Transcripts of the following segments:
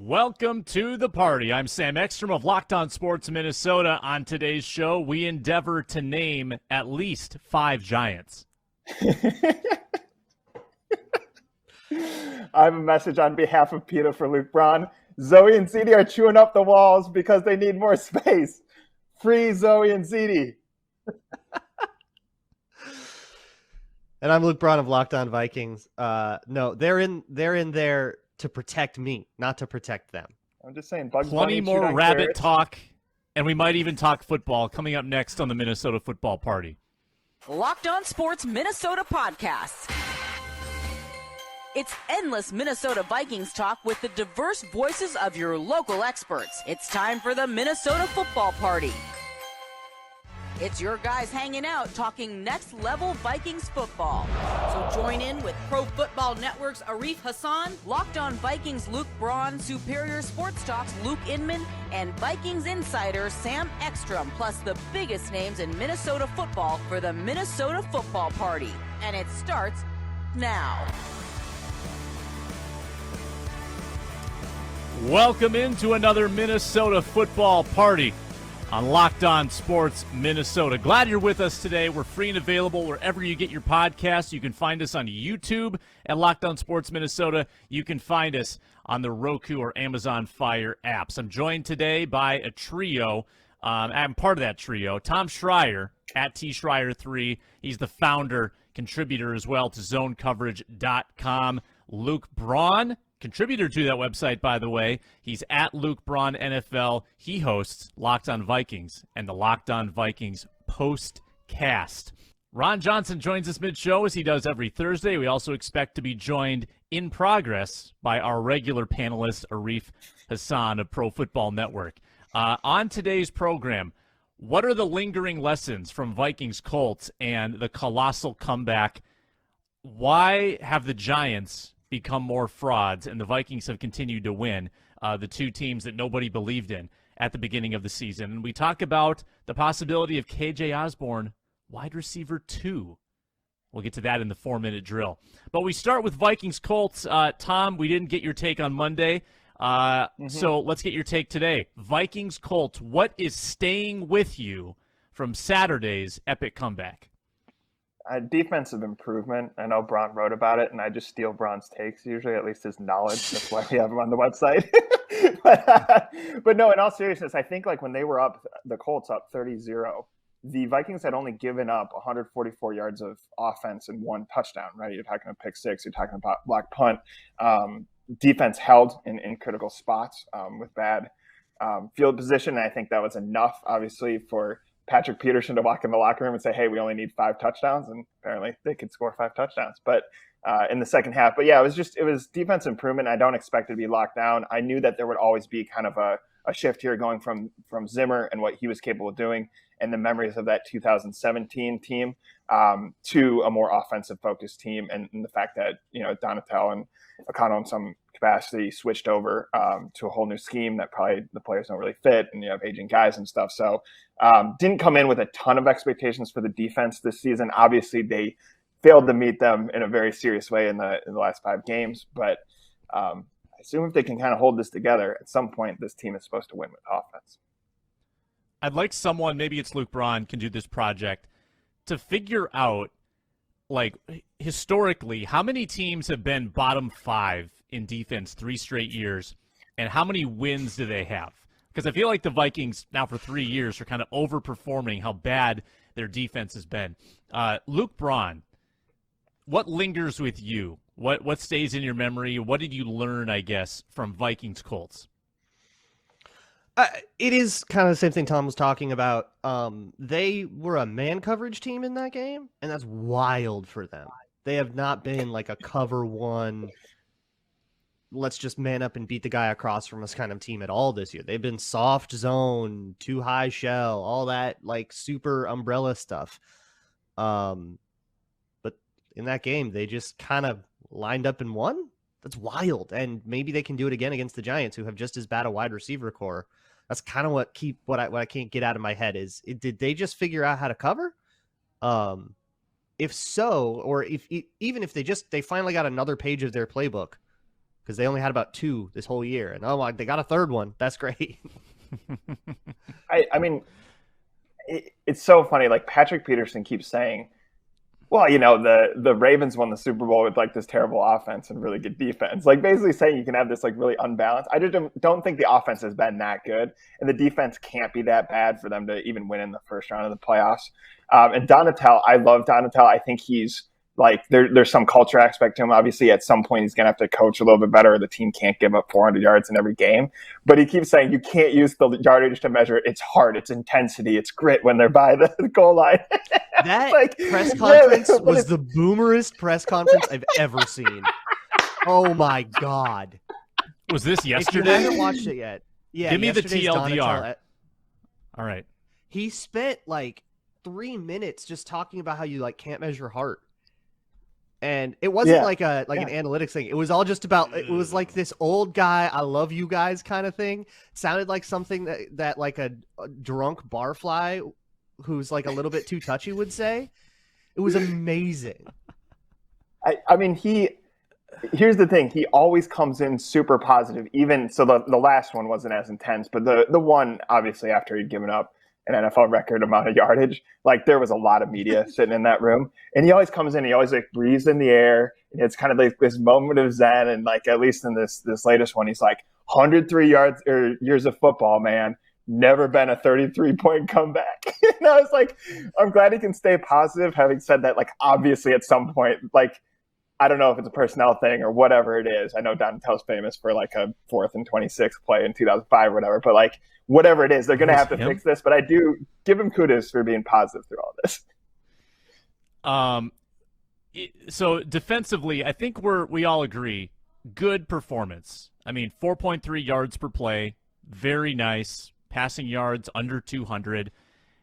Welcome to the party. I'm Sam Ekstrom of Locked On Sports Minnesota. On today's show, we endeavor to name at least 5 Giants. I have a message on behalf of PETA for Luke Braun. Zoe and Zeddy are chewing up the walls because they need more space. Free Zoe and Zeddy. And I'm Luke Braun of Locked On Vikings. No, they're in there to protect me, not to protect them. I'm just saying, Bugs Plenty Bunny more rabbit carrots. talk, and we might even talk football coming up next on the Minnesota Football Party. Locked On Sports Minnesota Podcasts. It's endless Minnesota Vikings talk with the diverse voices of your local experts. It's time for the Minnesota Football Party. It's your guys hanging out talking next-level Vikings football. So join in with Pro Football Network's Arif Hassan, Locked On Vikings Luke Braun, Superior Sports Talk's Luke Inman, and Vikings insider Sam Ekstrom, plus the biggest names in Minnesota football for the Minnesota Football Party. And it starts now. Welcome into another Minnesota Football Party on Locked On Sports Minnesota. Glad you're with us today. We're free and available wherever you get your podcasts. You can find us on YouTube at Locked On Sports Minnesota. You can find us on the Roku or Amazon Fire apps. I'm joined today by a trio. I'm part of that trio. Tom Schreier at TSchreier3. He's the founder, contributor as well to ZoneCoverage.com. Luke Braun, contributor to that website, by the way. He's at Luke Braun NFL. He hosts Locked On Vikings and the Locked On Vikings postcast. Ron Johnson joins us mid-show as he does every Thursday. We also expect to be joined in progress by our regular panelist, Arif Hassan of Pro Football Network. On today's program, what are the lingering lessons from Vikings Colts and the colossal comeback? Why have the Giants become more frauds, and the Vikings have continued to win, the two teams that nobody believed in at the beginning of the season? And we talk about the possibility of KJ Osborn, wide receiver 2. We'll get to that in the 4-minute drill. But we start with Vikings Colts. Tom, we didn't get your take on Monday, so let's get your take today. Vikings Colts, what is staying with you from Saturday's epic comeback? Defensive improvement. I know Braun wrote about it, and I just steal Braun's takes usually, at least his knowledge. That's why we have him on the website. but no, in all seriousness, I think like when they were up, the Colts up 30-0, the Vikings had only given up 144 yards of offense and 1 touchdown, right? You're talking a pick six, you're talking about block punt. Defense held in critical spots with bad field position, and I think that was enough, obviously, for Patrick Peterson to walk in the locker room and say, hey, we only need 5 touchdowns. And apparently they could score 5 touchdowns, but in the second half. But yeah, it was defense improvement. I don't expect it to be locked down. I knew that there would always be kind of a shift here going from Zimmer and what he was capable of doing and the memories of that 2017 team to a more offensive focused team. And the fact that, Donatel and O'Connell in some capacity switched over to a whole new scheme that probably the players don't really fit, and you have aging guys and stuff. So didn't come in with a ton of expectations for the defense this season. Obviously, they failed to meet them in a very serious way in the last 5 games. But I assume if they can kind of hold this together, at some point this team is supposed to win with offense. I'd like someone, maybe it's Luke Braun, can do this project to figure out, like, historically, how many teams have been bottom 5 in defense 3 straight years, and how many wins do they have? Because I feel like the Vikings now for 3 years are kind of overperforming how bad their defense has been. Luke Braun, what lingers with you? What stays in your memory? What did you learn, I guess, from Vikings Colts? It is kind of the same thing Tom was talking about. They were a man coverage team in that game, and that's wild for them. They have not been like a cover one, let's just man up and beat the guy across from us kind of team at all this year. They've been soft zone, too high shell, all that like super umbrella stuff. But in that game, they just kind of lined up and won. That's wild. And maybe they can do it again against the Giants, who have just as bad a wide receiver core. That's kind of what I can't get out of my head is, did they just figure out how to cover? If so, or even if they finally got another page of their playbook, because they only had about 2 this whole year. And they got a third one. That's great. I mean, it's so funny. Like Patrick Peterson keeps saying, well, the Ravens won the Super Bowl with like this terrible offense and really good defense. Like basically saying you can have this like really unbalanced. I just don't think the offense has been that good, and the defense can't be that bad for them to even win in the first round of the playoffs. And Donatel, I love Donatel. I think he's like there's some culture aspect to him. Obviously, at some point he's going to have to coach a little bit better. Or the team can't give up 400 yards in every game. But he keeps saying you can't use the yardage to measure it. It's heart, it's intensity, it's grit when they're by the goal line. That press conference was the boomerest press conference I've ever seen. Oh my God! Was this yesterday? If you haven't watched it yet, yeah. Give me the TLDR. All right. He spent like 3 minutes just talking about how you like can't measure heart. And it wasn't like an analytics thing. It was all just about, it was like this old guy, I love you guys kind of thing. It sounded like something that like a drunk barfly who's like a little bit too touchy would say. It was amazing. I mean, here's the thing. He always comes in super positive. Even so, the last one wasn't as intense, but the one obviously after he'd given up an NFL record amount of yardage, like there was a lot of media sitting in that room, and he always comes in. He always like breathes in the air. And it's kind of like this moment of zen, and like at least in this latest one, he's like 103 years of football, man. Never been a 33-point comeback. And I was like, I'm glad he can stay positive. Having said that, like obviously at some point, like I don't know if it's a personnel thing or whatever it is. I know Donatel's famous for like a 4th and 26 play in 2005 or whatever, but like whatever it is, they're going to have to fix this. But I do give him kudos for being positive through all this. So defensively, I think we all agree, good performance. I mean, 4.3 yards per play, very nice. Passing yards under 200,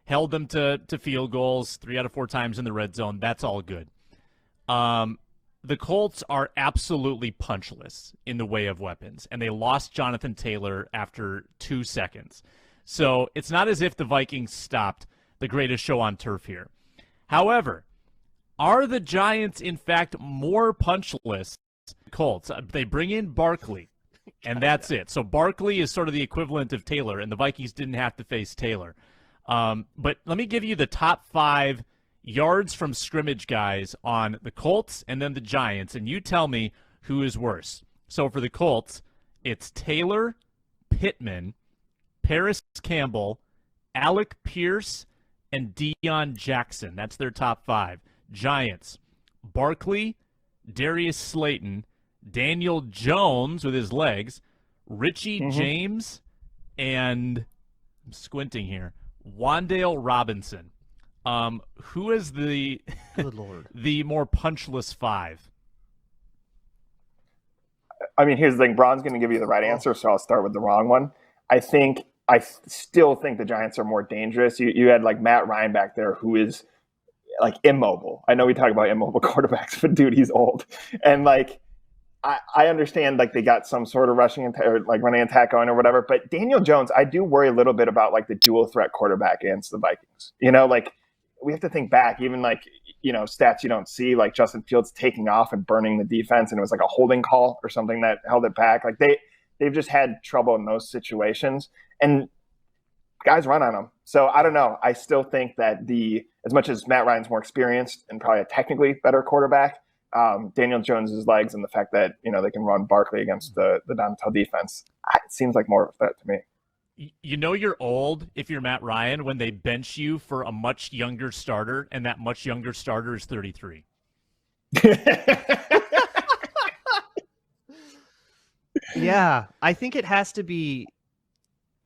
held them to field goals 3 out of 4 times in the red zone. That's all good. The Colts are absolutely punchless in the way of weapons, and they lost Jonathan Taylor after 2 seconds. So it's not as if the Vikings stopped the greatest show on turf here. However, are the Giants, in fact, more punchless than the Colts? They bring in Barkley, and that's it. So Barkley is sort of the equivalent of Taylor, and the Vikings didn't have to face Taylor. But let me give you the top 5 yards from scrimmage guys on the Colts and then the Giants, and you tell me who is worse. So for the Colts, it's Taylor, Pittman, Paris Campbell, Alec Pierce, and Deion Jackson. That's their top 5. Giants, Barkley, Darius Slayton, Daniel Jones with his legs, Richie James, and I'm squinting here, Wan'Dale Robinson. Who is the Good Lord. the more punchless 5? I mean, here's the thing. Braun's going to give you the right answer, so I'll start with the wrong one. I still think the Giants are more dangerous. You had like Matt Ryan back there who is like immobile. I know we talk about immobile quarterbacks, but dude, he's old. And like, I understand like they got some sort of rushing or like running attack on or whatever, but Daniel Jones, I do worry a little bit about like the dual threat quarterback against the Vikings. Like we have to think back, even like, stats you don't see, like Justin Fields taking off and burning the defense, and it was like a holding call or something that held it back. Like they've just had trouble in those situations, and guys run on them. So I don't know. I still think that as much as Matt Ryan's more experienced and probably a technically better quarterback, Daniel Jones's legs and the fact that they can run Barkley against the Donatel defense, it seems like more of a threat to me. You're old if you're Matt Ryan when they bench you for a much younger starter, and that much younger starter is 33. Yeah, I think it has to be.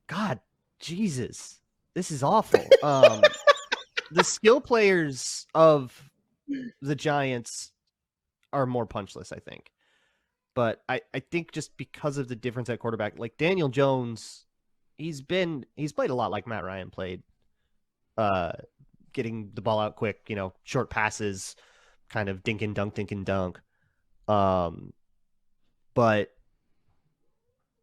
God, Jesus, this is awful. The skill players of the Giants are more punchless, I think. But I think just because of the difference at quarterback, like Daniel Jones, he's played a lot like Matt Ryan played, getting the ball out quick, short passes, kind of dink and dunk. But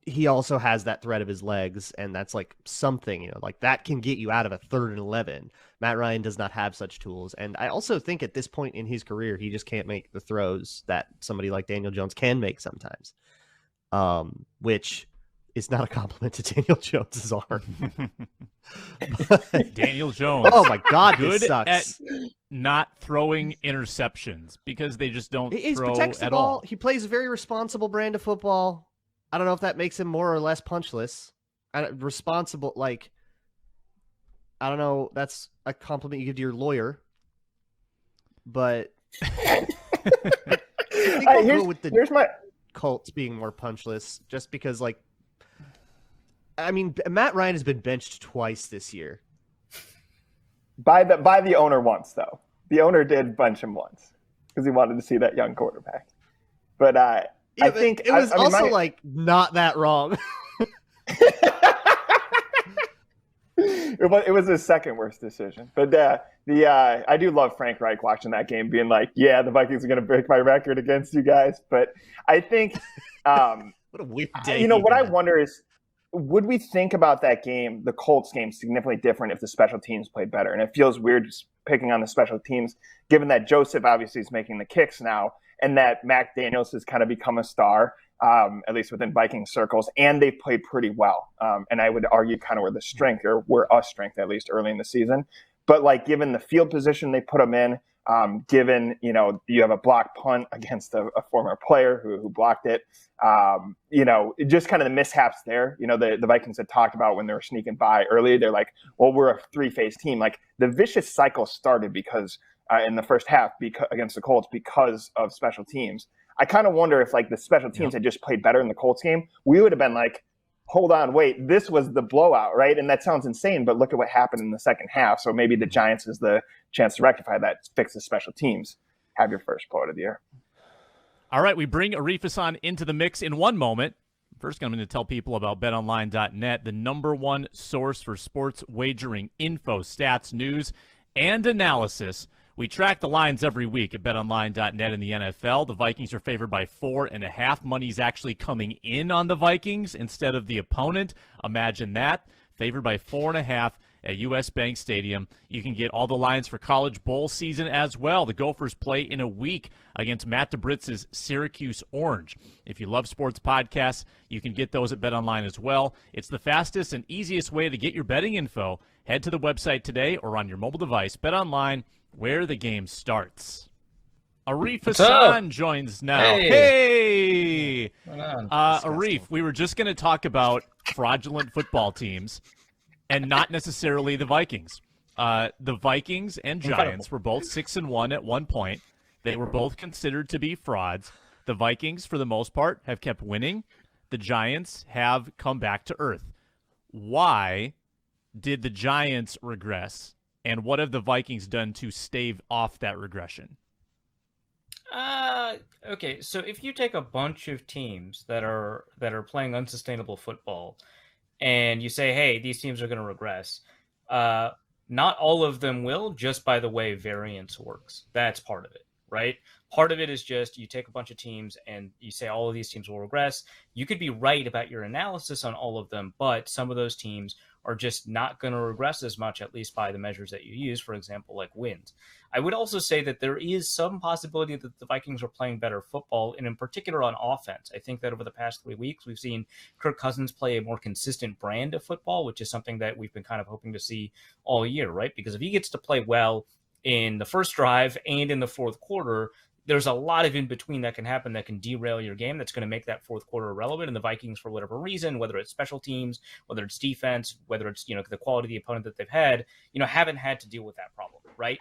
he also has that threat of his legs, and that's like something, like that can get you out of a 3rd and 11. Matt Ryan does not have such tools. And I also think at this point in his career, he just can't make the throws that somebody like Daniel Jones can make sometimes. which is not a compliment to Daniel Jones's arm. Daniel Jones. Oh my God, good this sucks. at not throwing interceptions because they just don't He throw protects the at ball. all. He plays a very responsible brand of football. I don't know if that makes him more or less punchless. Responsible, like, I don't know. That's a compliment you give to your lawyer. But I think I'll go with here's my Colts being more punchless, just because, like, I mean, Matt Ryan has been benched twice this year. by the owner once, though. The owner did bench him once because he wanted to see that young quarterback. But I think it was like not that wrong. It was his second worst decision. But I do love Frank Reich watching that game, being like, "Yeah, the Vikings are going to break my record against you guys." But I think, what a weird day. what I wonder is, would we think about that game, the Colts game, significantly different if the special teams played better? And it feels weird just picking on the special teams, given that Joseph obviously is making the kicks now, and that Mac Daniels has kind of become a star, at least within Viking circles, and they played pretty well. And I would argue kind of were a strength, at least early in the season. But like, given the field position they put them in, given, you have a block punt against a former player who blocked it, just kind of the mishaps there. The Vikings had talked about when they were sneaking by early, they're like, well, we're a three-phase team. Like, the vicious cycle started because in the first half against the Colts because of special teams. I kind of wonder if, like, the special teams had just played better in the Colts game, we would have been like, hold on, wait, this was the blowout, right? And that sounds insane, but look at what happened in the second half. So maybe the Giants is the chance to rectify that, fix the special teams, have your first blowout of the year. All right, we bring Arifas on into the mix in one moment. First, I'm going to tell people about betonline.net, the number one source for sports wagering info, stats, news, and analysis. We track the lines every week at betonline.net in the NFL. The Vikings are favored by 4.5. Money's actually coming in on the Vikings instead of the opponent. Imagine that. Favored by 4.5 at U.S. Bank Stadium. You can get all the lines for college bowl season as well. The Gophers play in a week against Matt DeBritz's Syracuse Orange. If you love sports podcasts, you can get those at BetOnline as well. It's the fastest and easiest way to get your betting info. Head to the website today or on your mobile device. BetOnline, where the game starts. Arif Hassan joins now. Hey! Arif, we were just going to talk about fraudulent football teams and not necessarily the Vikings. The Vikings and Giants were both 6-1 at one point. They were both considered to be frauds. The Vikings, for the most part, have kept winning. The Giants have come back to earth. Why did the Giants regress? And what have the Vikings done to stave off that regression? Okay, so if you take a bunch of teams that are playing unsustainable football, and you say, hey, these teams are going to regress, not all of them will, just by the way variance works. That's part of it, right? Part of it is just you take a bunch of teams and you say all of these teams will regress. You could be right about your analysis on all of them, but some of those teams are just not going to regress as much, at least by the measures that you use, for example, like wins. I would also say that there is some possibility that the Vikings are playing better football, and in particular on offense. I think that over the past 3 weeks, we've seen Kirk Cousins play a more consistent brand of football, which is something that we've been kind of hoping to see all year, right? Because if he gets to play well in the first drive and in the fourth quarter, there's a lot of in between that can happen that can derail your game. That's going to make that fourth quarter irrelevant. And the Vikings, for whatever reason, whether it's special teams, whether it's defense, whether it's, the quality of the opponent that they've had, haven't had to deal with that problem. Right.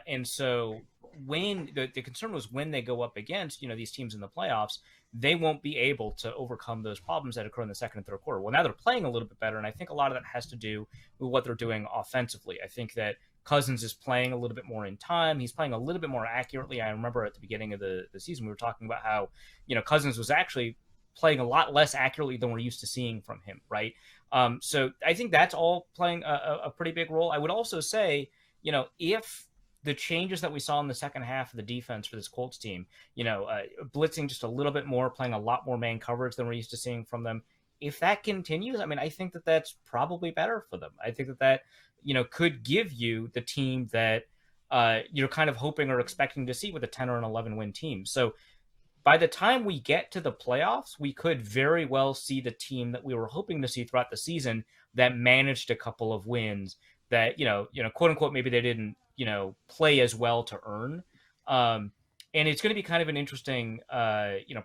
And so when the concern was when they go up against, these teams in the playoffs, they won't be able to overcome those problems that occur in the second and third quarter. Well, now they're playing a little bit better. And I think a lot of that has to do with what they're doing offensively. I think that Cousins is playing a little bit more in time. He's playing a little bit more accurately. I remember at the beginning of the season, we were talking about how, Cousins was actually playing a lot less accurately than we're used to seeing from him, right? So I think that's all playing a pretty big role. I would also say, if the changes that we saw in the second half of the defense for this Colts team, blitzing just a little bit more, playing a lot more man coverage than we're used to seeing from them, if that continues, I think that that's probably better for them. I think that could give you the team that you're kind of hoping or expecting to see with a 10 or an 11 win team. So by the time we get to the playoffs, we could very well see the team that we were hoping to see throughout the season that managed a couple of wins that, quote unquote, maybe they didn't, play as well to earn. And it's going to be kind of an interesting,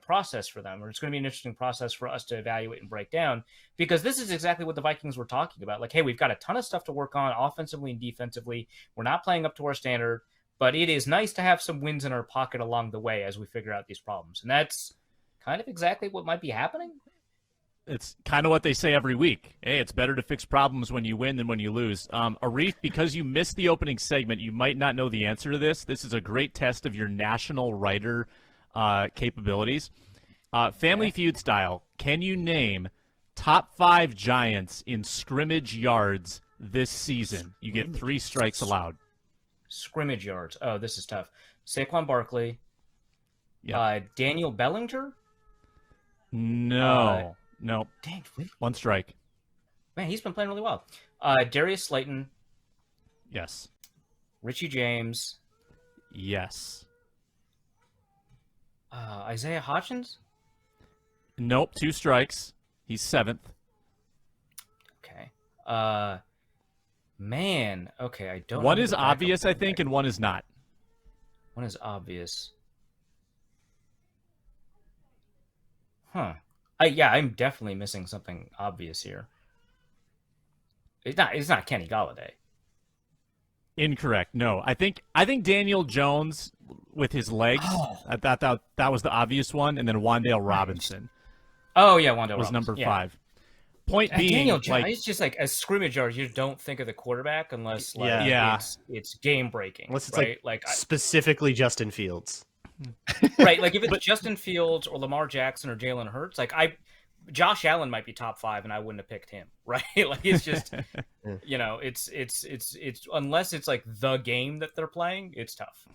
process for them, or it's going to be an interesting process for us to evaluate and break down, because this is exactly what the Vikings were talking about. Like, hey, we've got a ton of stuff to work on offensively and defensively. We're not playing up to our standard, but it is nice to have some wins in our pocket along the way as we figure out these problems. And that's kind of exactly what might be happening. It's kind of what they say every week. Hey, it's better to fix problems when you win than when you lose. Arif, because you missed the opening segment, you might not know the answer to this. This is a great test of your national writer capabilities. Family Feud style, can you name top 5 Giants in scrimmage yards this season? You get 3 strikes allowed. Scrimmage yards. Oh, this is tough. Saquon Barkley. Yep. Daniel Bellinger? No. No. Dang. 1 strike. Man, he's been playing really well. Darius Slayton. Yes. Richie James. Yes. Isaiah Hodgins? Nope, 2 strikes. He's 7th. Okay. Man. Okay, I don't know. One is obvious, I think, and one is not. One is obvious. Huh. I'm definitely missing something obvious here. It's not Kenny Golladay. Incorrect. No, I think Daniel Jones with his legs. I thought that was the obvious one, and then Wan'Dale Robinson. Oh yeah, Wan'Dale was Robinson. number 5. Point being, Daniel Jones. like, It's just like as scrimmage yards, you don't think of the quarterback unless it's game breaking. Unless it's right? specifically Justin Fields. Right, like if it's Justin Fields or Lamar Jackson or Jalen Hurts, Josh Allen might be top 5, and I wouldn't have picked him, right? Like it's just, it's unless it's like the game that they're playing, it's tough.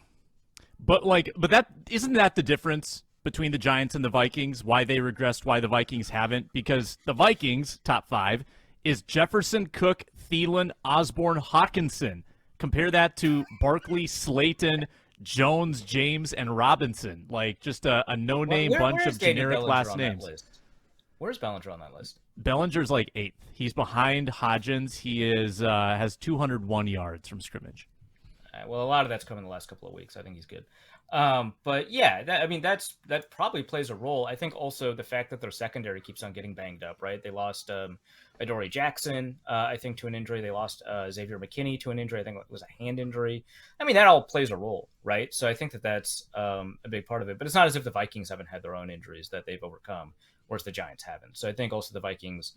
But that isn't that the difference between the Giants and the Vikings? Why they regressed, why the Vikings haven't? Because the Vikings top 5 is Jefferson, Cook, Thielen, Osborn, Hawkinson. Compare that to Barkley, Slayton, Jones, James, and Robinson. Like just a no-name bunch of generic last names. Where's Bellinger on that list? Bellinger's like 8th. He's behind Hodgins. He has 201 yards from scrimmage. Well, a lot of that's come in the last couple of weeks. I think he's good. But yeah, that probably plays a role. I think also the fact that their secondary keeps on getting banged up, right? They lost Adoree Jackson, I think, to an injury. They lost Xavier McKinney to an injury. I think it was a hand injury. I mean, that all plays a role, right? So I think that's a big part of it. But it's not as if the Vikings haven't had their own injuries that they've overcome, whereas the Giants haven't. So I think also the Vikings,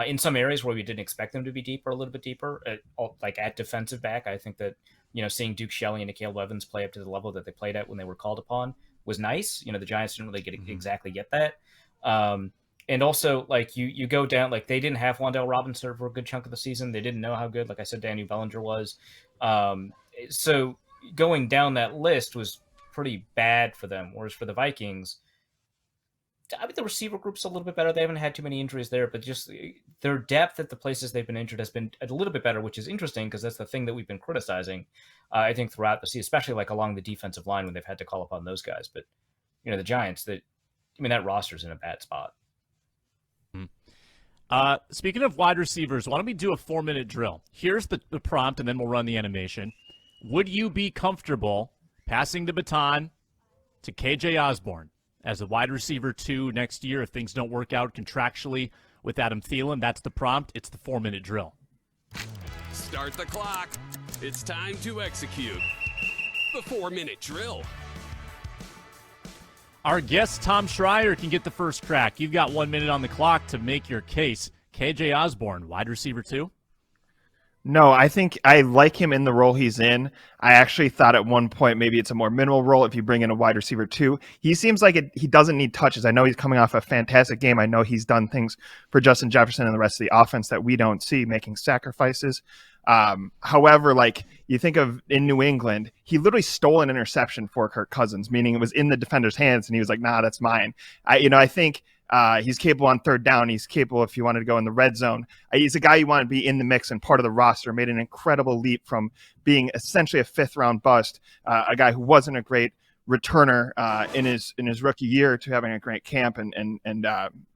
in some areas where we didn't expect them to be deeper, a little bit deeper, at defensive back, I think that, seeing Duke Shelley and Nikhil Evans play up to the level that they played at when they were called upon was nice. The Giants didn't really exactly get that. And also, you go down, they didn't have Wan'Dale Robinson for a good chunk of the season. They didn't know how good, like I said, Daniel Bellinger was. So going down that list was pretty bad for them. Whereas for the Vikings, I mean, the receiver group's a little bit better. They haven't had too many injuries there, but just their depth at the places they've been injured has been a little bit better, which is interesting because that's the thing that we've been criticizing, I think, throughout the season, especially along the defensive line when they've had to call upon those guys. But, the Giants, that roster's in a bad spot. Speaking of wide receivers, why don't we do a 4-minute drill? Here's the prompt, and then we'll run the animation. Would you be comfortable passing the baton to KJ Osborn as a wide receiver 2 next year if things don't work out contractually with Adam Thielen? That's the prompt. It's the 4-minute drill. Start the clock. It's time to execute the 4-minute drill. Our guest, Tom Schreier, can get the first crack. You've got 1 minute on the clock to make your case. KJ Osborn, wide receiver 2? No, I think I like him in the role he's in. I actually thought at one point maybe it's a more minimal role if you bring in a wide receiver 2. He seems like he doesn't need touches. I know he's coming off a fantastic game. I know he's done things for Justin Jefferson and the rest of the offense that we don't see, making sacrifices. However, you think of in New England, he literally stole an interception for Kirk Cousins, meaning it was in the defender's hands and he was like, nah, that's mine. I think he's capable on third down. He's capable if you wanted to go in the red zone. He's a guy you want to be in the mix and part of the roster. Made an incredible leap from being essentially a 5th-round bust, a guy who wasn't a great returner in his rookie year to having a great camp and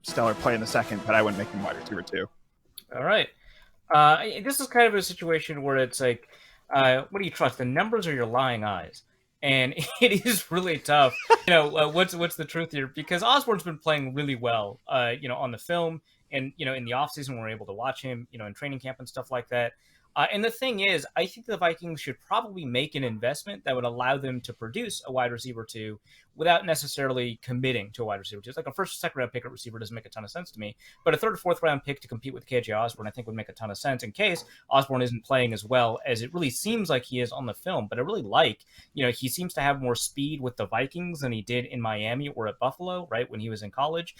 stellar play in the second, but I wouldn't make him wide receiver 2. All right. This is kind of a situation where it's like, what do you trust, the numbers or your lying eyes? And it is really tough. What's the truth here? Because Osborn's been playing really well, on the film, and in the offseason we're able to watch him, in training camp and stuff like that. And the thing is, I think the Vikings should probably make an investment that would allow them to produce a wide receiver 2 without necessarily committing to a wide receiver 2. It's like a first or second round pick at receiver doesn't make a ton of sense to me, but a third or fourth round pick to compete with KJ Osborn I think would make a ton of sense in case Osborn isn't playing as well as it really seems like he is on the film. But I really like, he seems to have more speed with the Vikings than he did in Miami or at Buffalo, right, when he was in college.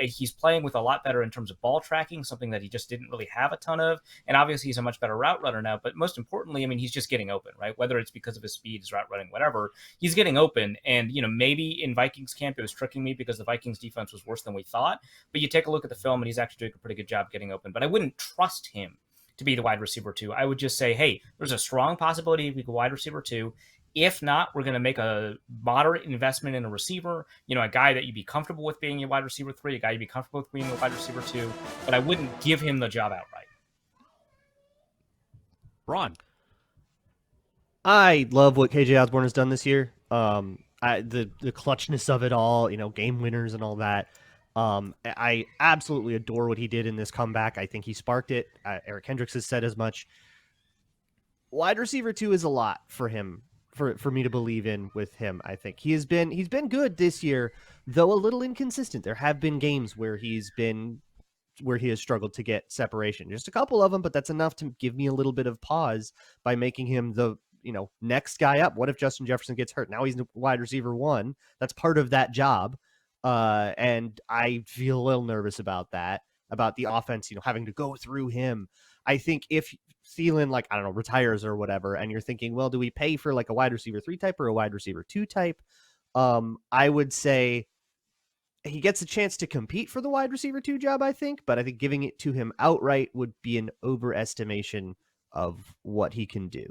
He's playing with a lot better in terms of ball tracking, something that he just didn't really have a ton of, and obviously he's a much better route runner now, but most importantly, he's just getting open, right? Whether it's because of his speed, his route running, whatever, he's getting open. And, maybe in Vikings camp, it was tricking me because the Vikings defense was worse than we thought, but you take a look at the film and he's actually doing a pretty good job getting open. But I wouldn't trust him to be the wide receiver 2. I would just say, hey, there's a strong possibility he could be wide receiver 2. If not, we're going to make a moderate investment in a receiver, a guy that you'd be comfortable with being a wide receiver 3, a guy you'd be comfortable with being a wide receiver 2, but I wouldn't give him the job outright. Braun. I love what KJ Osborn has done this year. The clutchness of it all, game winners and all that. I absolutely adore what he did in this comeback. I think he sparked it. Eric Hendricks has said as much. Wide receiver 2 is a lot for him, for me to believe in with him. I think he's been good this year, though a little inconsistent. There have been games where he has struggled to get separation. Just a couple of them, but that's enough to give me a little bit of pause by making him the next guy up. What if Justin Jefferson gets hurt? Now he's wide receiver 1. That's part of that job. And I feel a little nervous about that, about the offense, having to go through him. I think if Thielen, retires or whatever, and you're thinking, well, do we pay for a wide receiver 3 type or a wide receiver 2 type? I would say he gets a chance to compete for the wide receiver 2 job, I think, but I think giving it to him outright would be an overestimation of what he can do.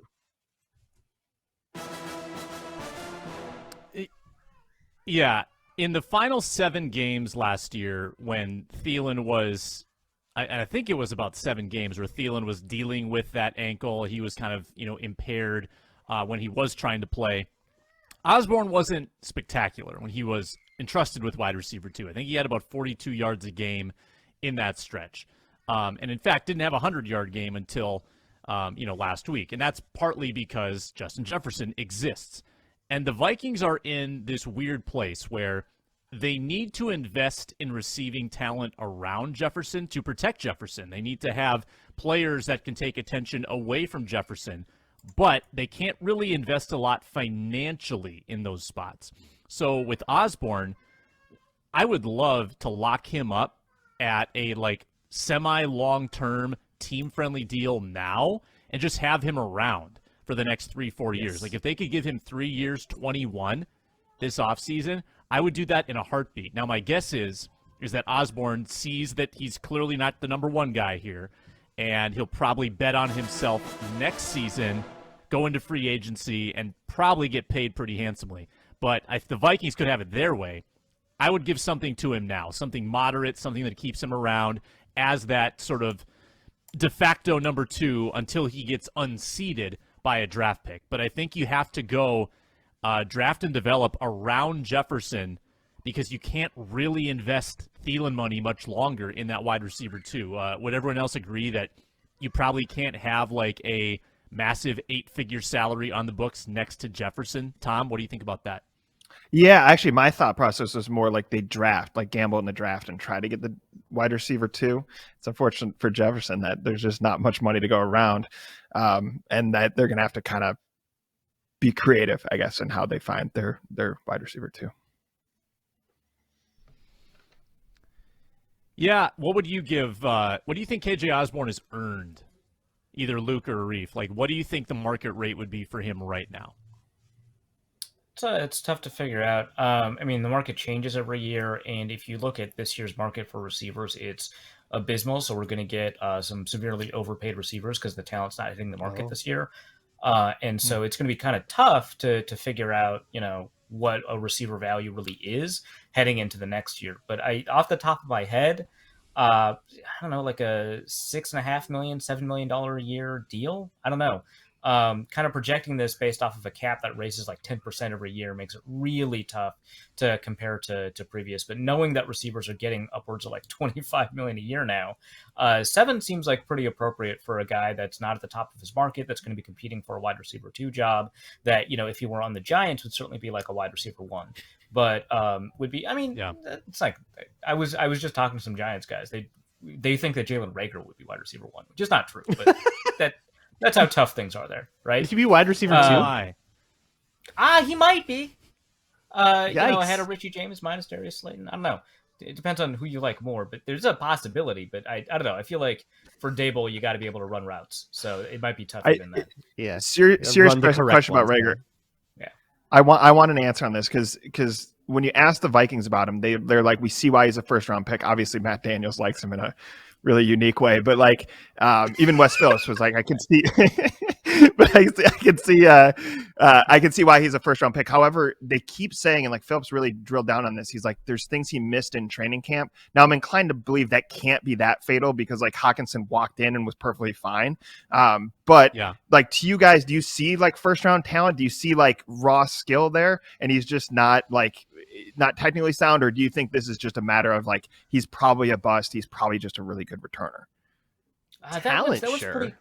Yeah, in the final 7 games last year when Thielen was, I think it was about 7 games where Thielen was dealing with that ankle. He was kind of, impaired when he was trying to play. Osborn wasn't spectacular when he was entrusted with wide receiver 2. I think he had about 42 yards a game in that stretch. And in fact, didn't have a 100-yard game until, last week. And that's partly because Justin Jefferson exists. And the Vikings are in this weird place where they need to invest in receiving talent around Jefferson to protect Jefferson. They need to have players that can take attention away from Jefferson, but they can't really invest a lot financially in those spots. So with Osborn, I would love to lock him up at a semi-long-term team-friendly deal now and just have him around for the next 3-4 years. If they could give him 3 years, 21 this offseason, I would do that in a heartbeat. Now, my guess is that Osborn sees that he's clearly not the number 1 guy here, and he'll probably bet on himself next season, go into free agency, and probably get paid pretty handsomely. But if the Vikings could have it their way, I would give something to him now, something moderate, something that keeps him around as that sort of de facto number 2 until he gets unseated by a draft pick. But I think you have to go draft and develop around Jefferson because you can't really invest Thielen money much longer in that wide receiver 2. Would everyone else agree that you probably can't have a massive 8-figure salary on the books next to Jefferson? Tom, what do you think about that? Yeah, actually, my thought process was more they draft, gamble in the draft and try to get the wide receiver 2. It's unfortunate for Jefferson that there's just not much money to go around, and that they're going to have to kind of be creative, I guess, in how they find their wide receiver 2. Yeah, what would you give? What do you think KJ Osborn has earned, either Luke or Arif? What do you think the market rate would be for him right now? It's tough to figure out. The market changes every year, and if you look at this year's market for receivers, it's abysmal. So we're going to get some severely overpaid receivers because the talent's not hitting the market this year. And so it's going to be kind of tough to figure out, what a receiver value really is heading into the next year. But off the top of my head, I don't know, like a $6.5 million, $7 million a year deal. I don't know. Kind of projecting this based off of a cap that raises like 10% every year makes it really tough to compare to previous. But knowing that receivers are getting upwards of like 25 million a year now, 7 seems like pretty appropriate for a guy that's not at the top of his market, that's going to be competing for a wide receiver 2 job. That, you know, if he were on the Giants, would certainly be like a wide receiver 1. But would be, I mean, Yeah. It's like I was just talking to some Giants guys. They think that Jalen Reagor would be wide receiver 1, which is not true, but that's how tough things are there, right? Did he be wide receiver 2? He might be. You know, Yikes. ahead of Richie James minus Darius Slayton. I don't know. It depends on who you like more, but there's a possibility. But I don't know. I feel like for Dable, you got to be able to run routes, so it might be tougher than that. Yeah. Serious question about Reagor. Yeah. I want an answer on this because when you ask the Vikings about him, they're like, we see why he's a first round pick. Obviously, Matt Daniels likes him in a really unique way, but like even Wes Phillips was like, I can see, but I can see why he's a first round pick. However, they keep saying, and like Phillips really drilled down on this, he's like, there's things he missed in training camp. Now I'm inclined to believe that can't be that fatal because like Hawkinson walked in and was perfectly fine. But Yeah. like to you guys, do you see like first round talent? Do you see like raw skill there and he's just not technically sound, or do you think this is just a matter of like he's probably a bust, he's probably just a really good returner? Talent, that was sure. pretty.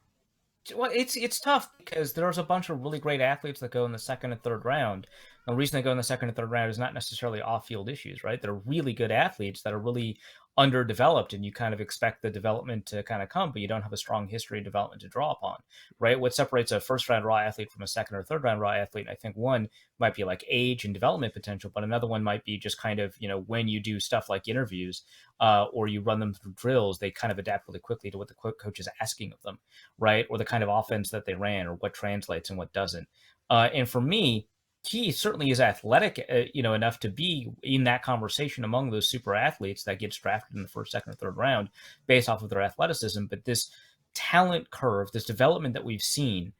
Well, it's tough because there's a bunch of really great athletes that go in the second and third round. The reason they go in the second and third round is not necessarily off-field issues, right? They're really good athletes that are really underdeveloped, and you kind of expect the development to kind of come, but you don't have a strong history of development to draw upon, right? What separates a first-round raw athlete from a second or third-round raw athlete, I think one might be like age and development potential, but another one might be just kind of, you know, when you do stuff like interviews or you run them through drills, they kind of adapt really quickly to what the coach is asking of them, right? Or the kind of offense that they ran or what translates and what doesn't. And for me, he certainly is athletic, enough to be in that conversation among those super athletes that gets drafted in the first, second, or third round based off of their athleticism. But this talent curve, this development that we've seen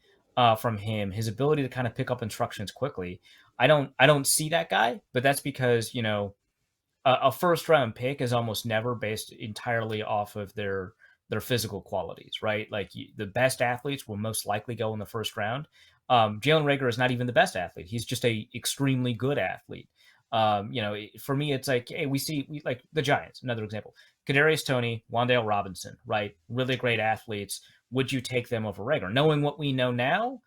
from him, his ability to kind of pick up instructions quickly, I don't see that guy. But that's because, you know, a first round pick is almost never based entirely off of their physical qualities, right? Like the best athletes will most likely go in the first round. Jalen Reagor is not even the best athlete. He's just a extremely good athlete. For me, it's like, hey, we like the Giants, another example. Kadarius Toney, Wan'Dale Robinson, right? Really great athletes. Would you take them over Reagor? Knowing what we know now,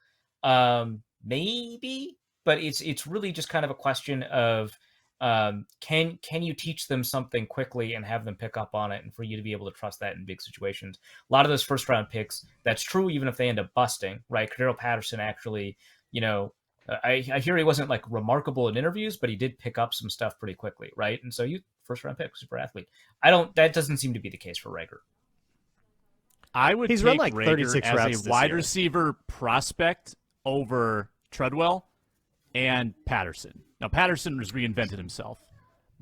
maybe, but it's really just kind of a question of can you teach them something quickly and have them pick up on it, and for you to be able to trust that in big situations. A lot of those first round picks, that's true even if they end up busting, right? Cordero Patterson actually, I hear he wasn't like remarkable in interviews, but he did pick up some stuff pretty quickly, right? And so first round pick, super athlete. That doesn't seem to be the case for Reagor. I would He's take run like Reagor 36 routes as a this wide year. receiver prospect over Treadwell and Patterson. Now, Patterson has reinvented himself,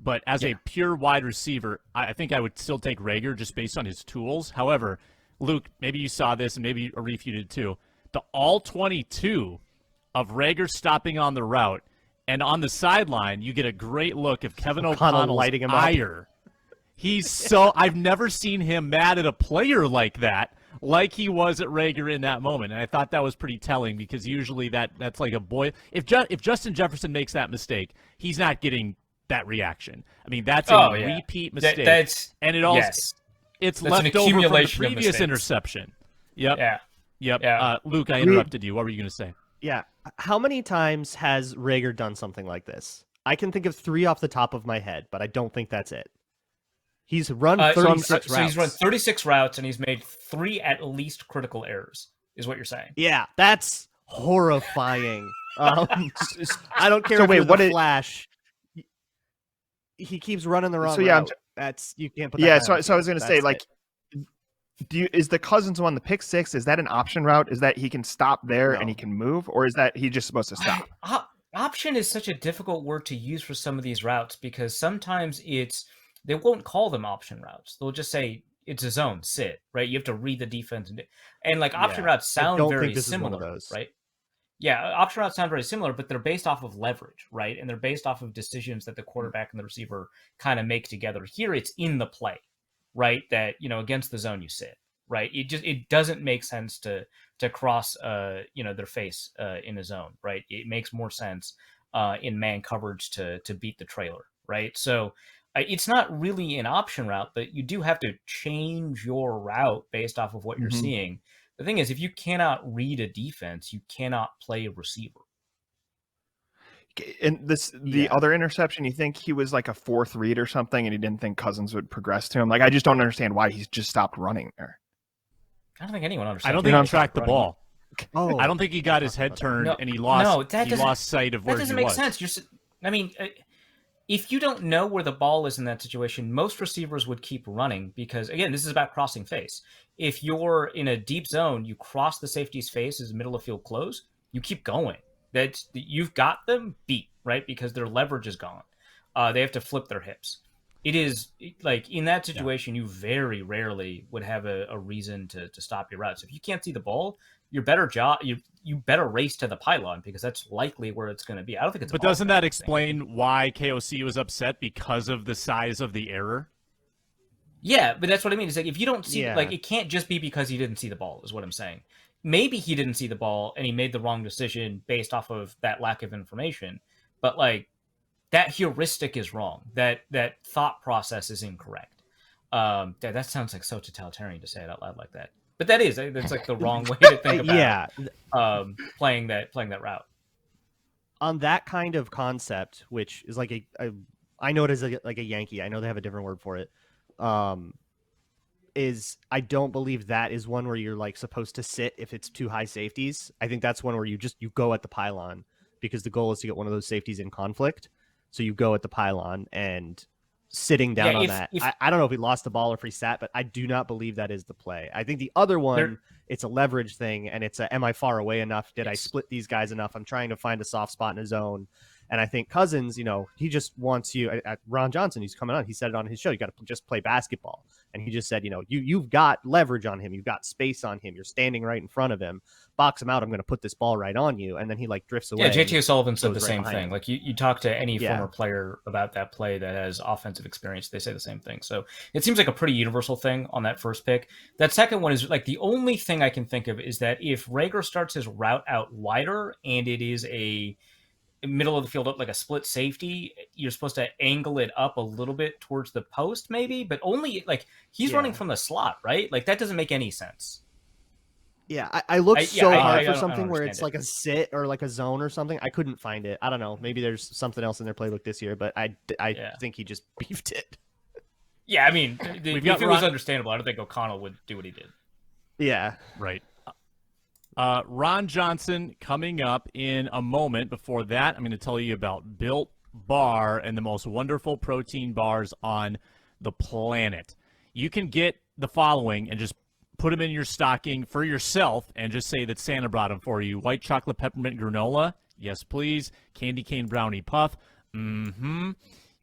but as a pure wide receiver, I think I would still take Reagor just based on his tools. However, Luke, maybe you saw this, and maybe Arif, you did too. The all-22 of Reagor stopping on the route, and on the sideline, you get a great look of Kevin O'Connell's lighting him ire. I've never seen him mad at a player like that, like he was at Reagor in that moment. And I thought that was pretty telling, because usually that's like a boy. If Justin Jefferson makes that mistake, he's not getting that reaction. I mean, that's a repeat mistake. And it also it's left over from the previous interception. Yep. Yeah. Luke, I interrupted you. What were you going to say? Yeah. How many times has Reagor done something like this? I can think of 3 off the top of my head, but I don't think that's it. He's run 36 routes. So he's run 36 routes, and he's made 3 at least critical errors, is what you're saying. Yeah, that's horrifying. I don't care if you're the Flash. He keeps running the wrong route. That's you can't put that down. So I was going to say, like, is the Cousins one the pick 6? Is that an option route? Is that he can stop there and he can move, or is that he just supposed to stop? Option is such a difficult word to use for some of these routes, because sometimes they won't call them option routes. They'll just say it's a zone, sit, right? You have to read the defense. And like option routes sound very similar, right? Yeah, option routes sound very similar, but they're based off of leverage, right? And they're based off of decisions that the quarterback and the receiver kind of make together. Here, it's in the play, right? That, against the zone you sit, right? It doesn't make sense to cross, their face in a zone, right? It makes more sense in man coverage to beat the trailer, right? So it's not really an option route, but you do have to change your route based off of what you're seeing. The thing is, if you cannot read a defense, you cannot play a receiver. And the other interception, you think he was like a fourth read or something, and he didn't think Cousins would progress to him? Like, I just don't understand why he's just stopped running there. I don't think anyone understands. I don't think he tracked the ball. Oh, I don't think he got his head turned and he lost sight of where he was. That doesn't make sense. If you don't know where the ball is in that situation, most receivers would keep running because, again, this is about crossing face. If you're in a deep zone, you cross the safety's face as middle of field close, you keep going. You've got them beat, right? Because their leverage is gone. They have to flip their hips. It is like in that situation, you very rarely would have a reason to stop your route. So if you can't see the ball, you better race to the pylon because that's likely where it's going to be. I don't think it's. But doesn't that explain why KOC was upset because of the size of the error? Yeah, but that's what I mean. It's like if you don't see, like it can't just be because he didn't see the ball. Is what I'm saying. Maybe he didn't see the ball and he made the wrong decision based off of that lack of information. But like that heuristic is wrong. That thought process is incorrect. That sounds like so totalitarian to say it out loud like that. But that's like the wrong way to think about playing that route. On that kind of concept, which is like I know it is like a Yankee. I know they have a different word for it. I don't believe that is one where you're like supposed to sit if it's too high safeties. I think that's one where you go at the pylon because the goal is to get one of those safeties in conflict. So you go at the pylon and sitting down on that. I don't know if he lost the ball or if he sat, but I do not believe that is the play. I think the other one, it's a leverage thing, and it's am I far away enough? Did I split these guys enough? I'm trying to find a soft spot in a zone. And I think Cousins, he just wants you. At Ron Johnson, he's coming on. He said it on his show. You got to just play basketball. And he just said, you've got leverage on him. You've got space on him. You're standing right in front of him. Box him out. I'm going to put this ball right on you. And then he drifts away. Yeah, JT O'Sullivan said the same thing. Like you talk to any former player about that play that has offensive experience, they say the same thing. So it seems like a pretty universal thing on that first pick. That second one is like the only thing I can think of is that if Reagor starts his route out wider and it is a middle of the field up like a split safety, you're supposed to angle it up a little bit towards the post maybe, but only like he's running from the slot, right? Like that doesn't make any sense. Yeah, I looked hard for something where it's like a sit or like a zone or something. I couldn't find it. I don't know. Maybe there's something else in their playbook this year, but I think he just beefed it. Yeah, I mean, if it was understandable, I don't think O'Connell would do what he did. Yeah. Right. Ron Johnson coming up in a moment. Before that, I'm going to tell you about Built Bar and the most wonderful protein bars on the planet. You can get the following and just put them in your stocking for yourself and just say that Santa brought them for you. White chocolate peppermint granola. Yes, please. Candy cane brownie puff.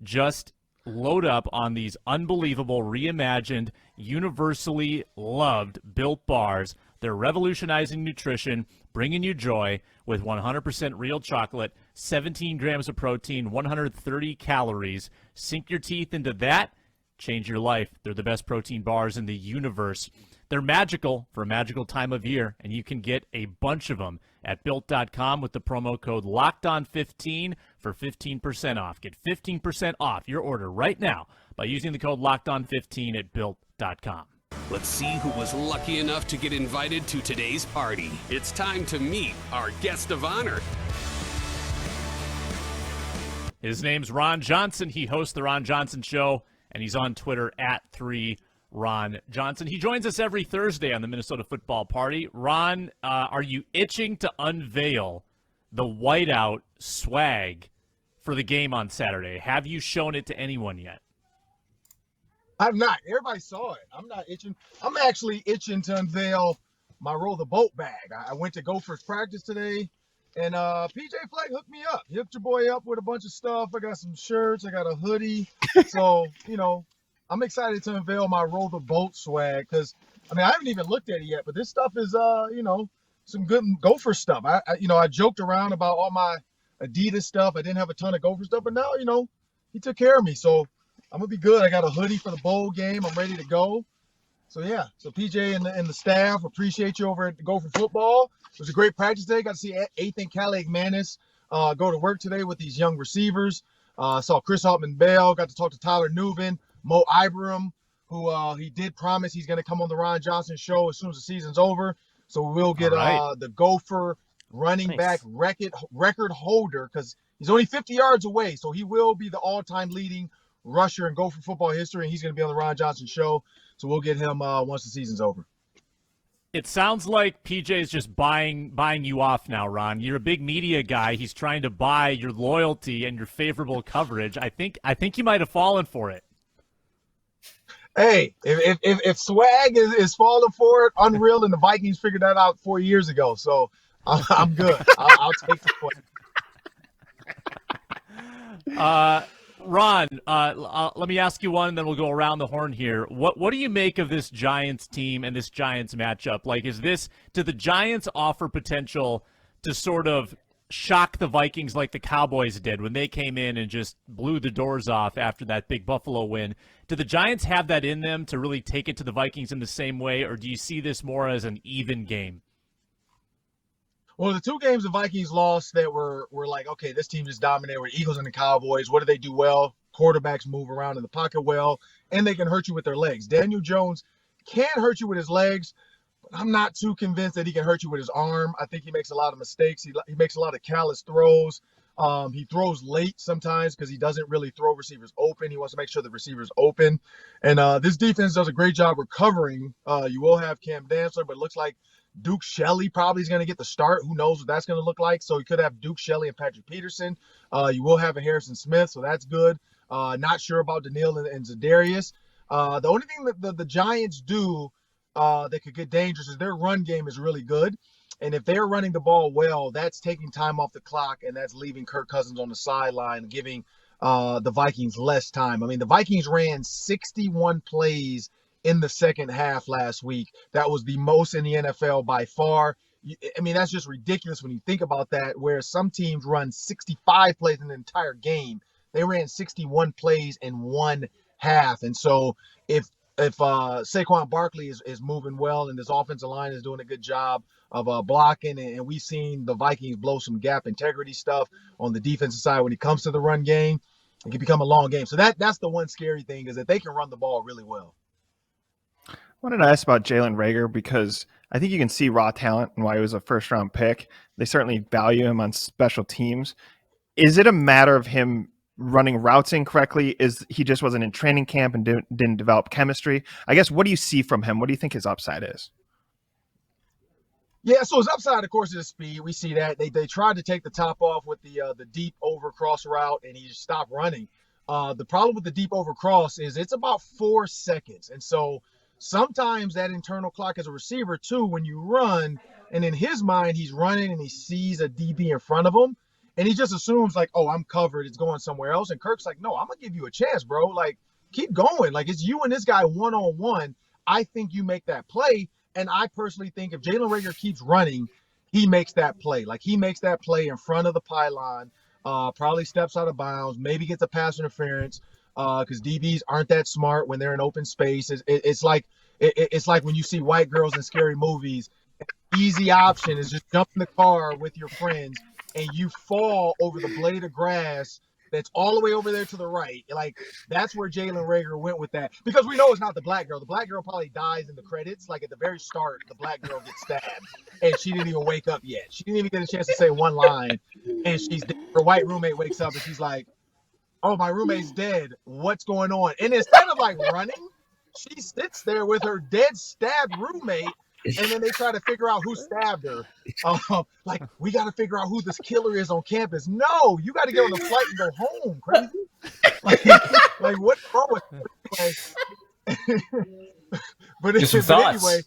Just load up on these unbelievable, reimagined, universally loved Built Bars. They're revolutionizing nutrition, bringing you joy with 100% real chocolate, 17 grams of protein, 130 calories. Sink your teeth into that, change your life. They're the best protein bars in the universe. They're magical for a magical time of year, and you can get a bunch of them at Built.com with the promo code LOCKEDON15 for 15% off. Get 15% off your order right now by using the code LOCKEDON15 at Built.com. Let's see who was lucky enough to get invited to today's party. It's time to meet our guest of honor. His name's Ron Johnson. He hosts the Ron Johnson Show, and he's on Twitter at 3Ron Johnson. He joins us every Thursday on the Minnesota Football Party. Ron, are you itching to unveil the whiteout swag for the game on Saturday? Have you shown it to anyone yet? I'm not. Everybody saw it. I'm not itching. I'm actually itching to unveil my Roll the Boat bag. I went to Gophers practice today, and PJ Fleck hooked me up. He hooked your boy up with a bunch of stuff. I got some shirts. I got a hoodie. So, I'm excited to unveil my Roll the Boat swag because, I haven't even looked at it yet, but this stuff is, good Gopher stuff. I joked around about all my Adidas stuff. I didn't have a ton of Gopher stuff, but now, he took care of me. So I'm gonna be good. I got a hoodie for the bowl game. I'm ready to go. So yeah. So PJ and the staff appreciate you over at Gopher Football. It was a great practice day. Got to see Ethan Calais-McManus go to work today with these young receivers. Saw Chris Altman-Bell. Got to talk to Tyler Nubin, Mo Ibrahim, who he did promise he's going to come on the Ron Johnson show as soon as the season's over. So we'll get the Gopher running back record holder, because he's only 50 yards away. So he will be the all-time leading rusher in Gopher football history, and he's going to be on the Ron Johnson show. So we'll get him once the season's over. It sounds like PJ is just buying you off now, Ron. You're a big media guy. He's trying to buy your loyalty and your favorable coverage. I think you might have fallen for it. Hey, if swag is falling for it, unreal, and the Vikings figured that out 4 years ago. So I'm good. I'll take the point. Ron, let me ask you one, and then we'll go around the horn here. What do you make of this Giants team and this Giants matchup? Like, do the Giants offer potential to sort of shock the Vikings like the Cowboys did when they came in and just blew the doors off after that big Buffalo win? Do the Giants have that in them to really take it to the Vikings in the same way, or do you see this more as an even game? Well, the two games the Vikings lost that were like, okay, this team just dominated were Eagles and the Cowboys. What do they do well? Quarterbacks move around in the pocket well, and they can hurt you with their legs. Daniel Jones can hurt you with his legs, but I'm not too convinced that he can hurt you with his arm. I think he makes a lot of mistakes. He makes a lot of careless throws. He throws late sometimes because he doesn't really throw receivers open. He wants to make sure the receiver's open. And this defense does a great job recovering. You will have Cam Dantzler, but it looks like Duke Shelley probably is going to get the start. Who knows what that's going to look like? So you could have Duke Shelley and Patrick Peterson. You will have a Harrison Smith, so that's good. Not sure about Daniil and Za'Darius. The only thing that the Giants do that could get dangerous is their run game is really good. And if they're running the ball well, that's taking time off the clock, and that's leaving Kirk Cousins on the sideline, giving the Vikings less time. I mean, the Vikings ran 61 plays in the second half last week. That was the most in the NFL by far. I mean, that's just ridiculous when you think about that, where some teams run 65 plays in the entire game. They ran 61 plays in one half. And so if Saquon Barkley is moving well and this offensive line is doing a good job of blocking, and we've seen the Vikings blow some gap integrity stuff on the defensive side when it comes to the run game, it can become a long game. So that's the one scary thing, is that they can run the ball really well. I wanted to ask about Jalen Reagor, because I think you can see raw talent and why he was a first-round pick. They certainly value him on special teams. Is it a matter of him running routes incorrectly? Is he just wasn't in training camp and didn't develop chemistry? I guess, what do you see from him? What do you think his upside is? Yeah, so his upside, of course, is speed. We see that. They tried to take the top off with the deep overcross route, and he just stopped running. The problem with the deep overcross is it's about 4 seconds. And so sometimes that internal clock as a receiver, too, when you run, and in his mind, he's running and he sees a DB in front of him, and he just assumes, like, oh, I'm covered, it's going somewhere else. And Kirk's like, no, I'm going to give you a chance, bro. Like, keep going. Like, it's you and this guy one-on-one. I think you make that play. And I personally think if Jalen Reagor keeps running, he makes that play. Like, he makes that play in front of the pylon, probably steps out of bounds, maybe gets a pass interference, because DBs aren't that smart when they're in open space. It's like when you see white girls in scary movies. An easy option is just jump in the car with your friends and you fall over the blade of grass that's all the way over there to the right. Like, that's where Jalen Reagor went with that. Because we know it's not the black girl. The black girl probably dies in the credits. Like, at the very start, the black girl gets stabbed, and she didn't even wake up yet. She didn't even get a chance to say one line, and her white roommate wakes up, and she's like, oh, my roommate's dead. What's going on? And instead of, like, running, she sits there with her dead stabbed roommate, and then they try to figure out who stabbed her. Like, we got to figure out who this killer is on campus. No, you got to get on the flight and go home, crazy. Like what's wrong with you? But anyway,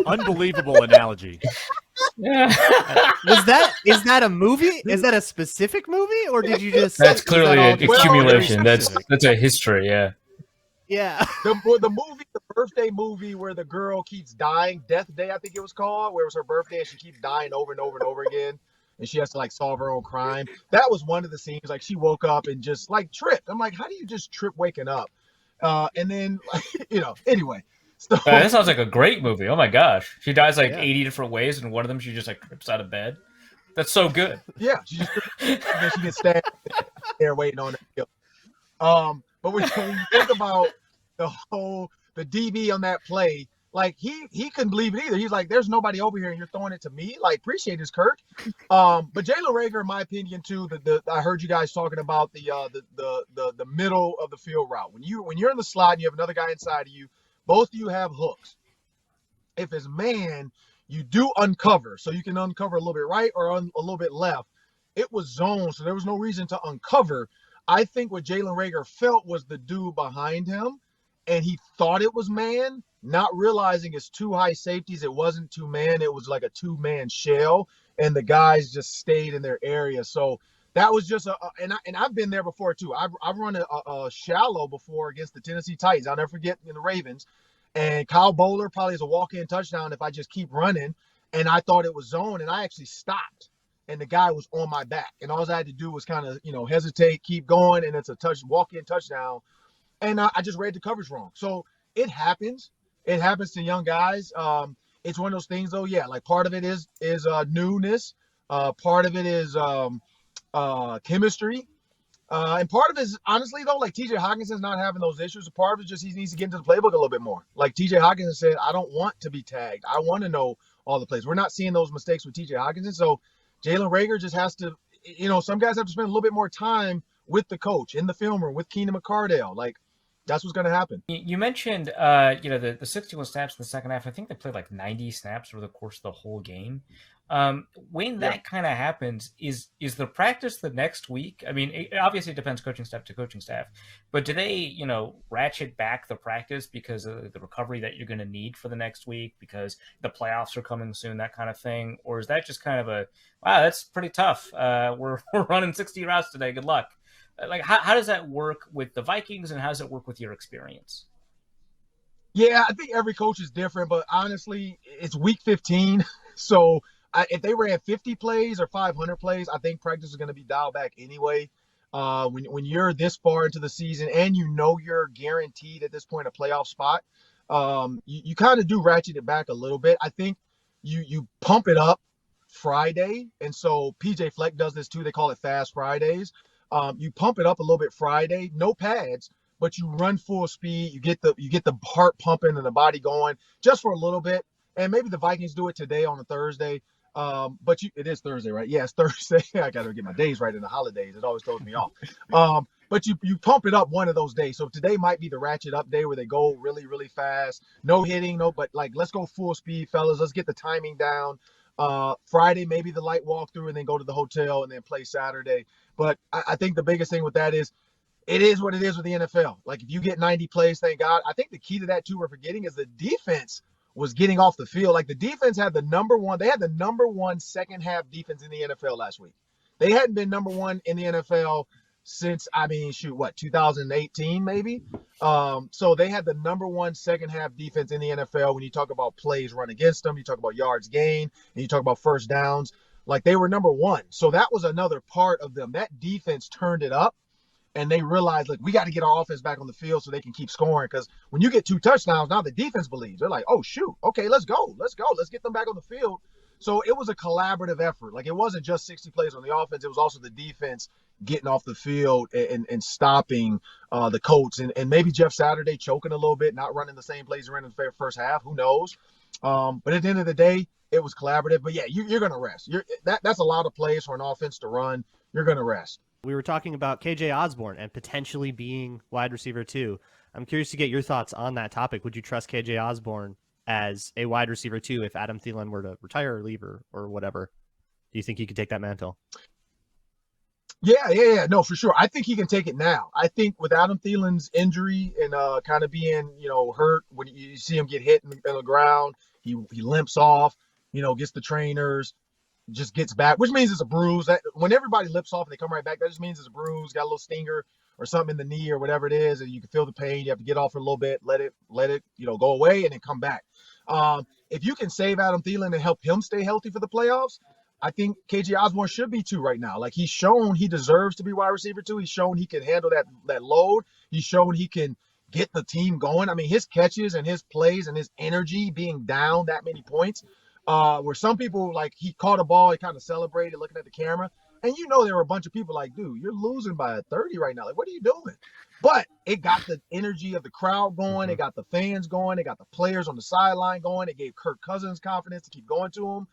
unbelievable analogy. Yeah. Is that a movie? Is that a specific movie, or did you just? That's clearly an accumulation. That's a history. Yeah. Yeah. The birthday movie where the girl keeps dying, Death Day, I think it was called, where it was her birthday and she keeps dying over and over and over again, and she has to like solve her own crime. That was one of the scenes. Like she woke up and just like tripped. I'm like, how do you just trip waking up? And then like, anyway. So That sounds like a great movie. Oh my gosh, she dies like Yeah. 80 different ways, and one of them she just like trips out of bed. That's so good. yeah, she just and then she gets stabbed there waiting on it. But when you think about the DB on that play, like he couldn't believe it either. He's like, "There's nobody over here, and you're throwing it to me." Like, appreciate this, Kirk. But Jalen Reagor, in my opinion, too. I heard you guys talking about the middle of the field route. When you're in the slot and you have another guy inside of you, both of you have hooks. If it's man, you do uncover, so you can uncover a little bit right or a little bit left. It was zone, so there was no reason to uncover. I think what Jalen Reagor felt was the dude behind him, and he thought it was man, not realizing it's two high safeties. It wasn't two man. It was like a two-man shell, and the guys just stayed in their area. So that was just and I've been there before too. I've run a shallow before against the Tennessee Titans. I'll never forget in the Ravens. And Kyle Bowler probably is a walk-in touchdown if I just keep running. And I thought it was zone, and I actually stopped. And the guy was on my back. And all I had to do was kind of, hesitate, keep going, and it's a walk-in touchdown. And I just read the coverage wrong. So it happens. It happens to young guys. It's one of those things, though, yeah, like part of it is newness. Part of it is chemistry. And part of it is, honestly, though, like TJ Hawkinson's not having those issues. Part of it is just he needs to get into the playbook a little bit more. Like TJ Hawkinson said, I don't want to be tagged. I want to know all the plays. We're not seeing those mistakes with TJ Hawkinson. So Jalen Reagor just has to, some guys have to spend a little bit more time with the coach, in the film room, with Keenan McCardell. Like, that's what's going to happen. You mentioned, the 61 snaps in the second half. I think they played like 90 snaps over the course of the whole game. When that kind of happens, is the practice the next week? I mean, it obviously depends coaching staff to coaching staff, but do they, ratchet back the practice because of the recovery that you're going to need for the next week because the playoffs are coming soon, that kind of thing? Or is that just kind of wow, that's pretty tough. We're running 60 routes today. Good luck. Like, how does that work with the Vikings, and how does it work with your experience? Yeah, I think every coach is different, but honestly, it's week 15. So if they ran 50 plays or 500 plays, I think practice is going to be dialed back anyway. When you're this far into the season and you're guaranteed at this point a playoff spot, you kind of do ratchet it back a little bit. I think you pump it up Friday, and so PJ Fleck does this too. They call it Fast Fridays. You pump it up a little bit Friday, no pads, but you run full speed. You get the heart pumping and the body going just for a little bit. And maybe the Vikings do it today on a Thursday. But it is Thursday, right? Yeah, it's Thursday. I got to get my days right in the holidays. It always throws me off. But you pump it up one of those days. So today might be the ratchet up day where they go really, really fast. No hitting, but like, let's go full speed, fellas. Let's get the timing down. Friday, maybe the light walkthrough and then go to the hotel and then play Saturday. But I think the biggest thing with that is it is what it is with the NFL. Like, if you get 90 plays, thank God. I think the key to that, too, we're forgetting is the defense was getting off the field. Like, the defense had the number one second half defense in the NFL last week. They hadn't been number one in the NFL since, 2018 maybe? So they had the number one second half defense in the NFL. When you talk about plays run against them, you talk about yards gained, and you talk about first downs. Like, they were number one. So that was another part of them. That defense turned it up, and they realized, like, we got to get our offense back on the field so they can keep scoring. Because when you get 2 touchdowns, now the defense believes. They're like, oh, shoot, okay, let's go. Let's get them back on the field. So it was a collaborative effort. Like, it wasn't just 60 plays on the offense. It was also the defense getting off the field and stopping the Colts. And maybe Jeff Saturday choking a little bit, not running the same plays he ran in the first half. Who knows? But at the end of the day, it was collaborative. But, yeah, you're going to rest. That's a lot of plays for an offense to run. You're going to rest. We were talking about KJ Osborn and potentially being wide receiver 2. I'm curious to get your thoughts on that topic. Would you trust KJ Osborn as a wide receiver 2 if Adam Thielen were to retire or leave or whatever? Do you think he could take that mantle? Yeah. No, for sure. I think he can take it now. I think with Adam Thielen's injury and kind of being, hurt, when you see him get hit in the ground, he limps off, gets the trainers, just gets back, which means it's a bruise. When everybody lips off and they come right back, that just means it's a bruise, got a little stinger, or something in the knee or whatever it is, and you can feel the pain. You have to get off for a little bit, let it go away, and then come back. If you can save Adam Thielen and help him stay healthy for the playoffs, I think KJ Osborn should be 2 right now. Like, he's shown he deserves to be wide receiver 2. He's shown he can handle that load. He's shown he can get the team going. I mean, his catches and his plays and his energy being down that many points, where some people, like, he caught a ball, he kind of celebrated looking at the camera. And there were a bunch of people like, dude, you're losing by 30 right now. Like, what are you doing? But it got the energy of the crowd going. It got the fans going. It got the players on the sideline going. It gave Kirk Cousins confidence to keep going to him.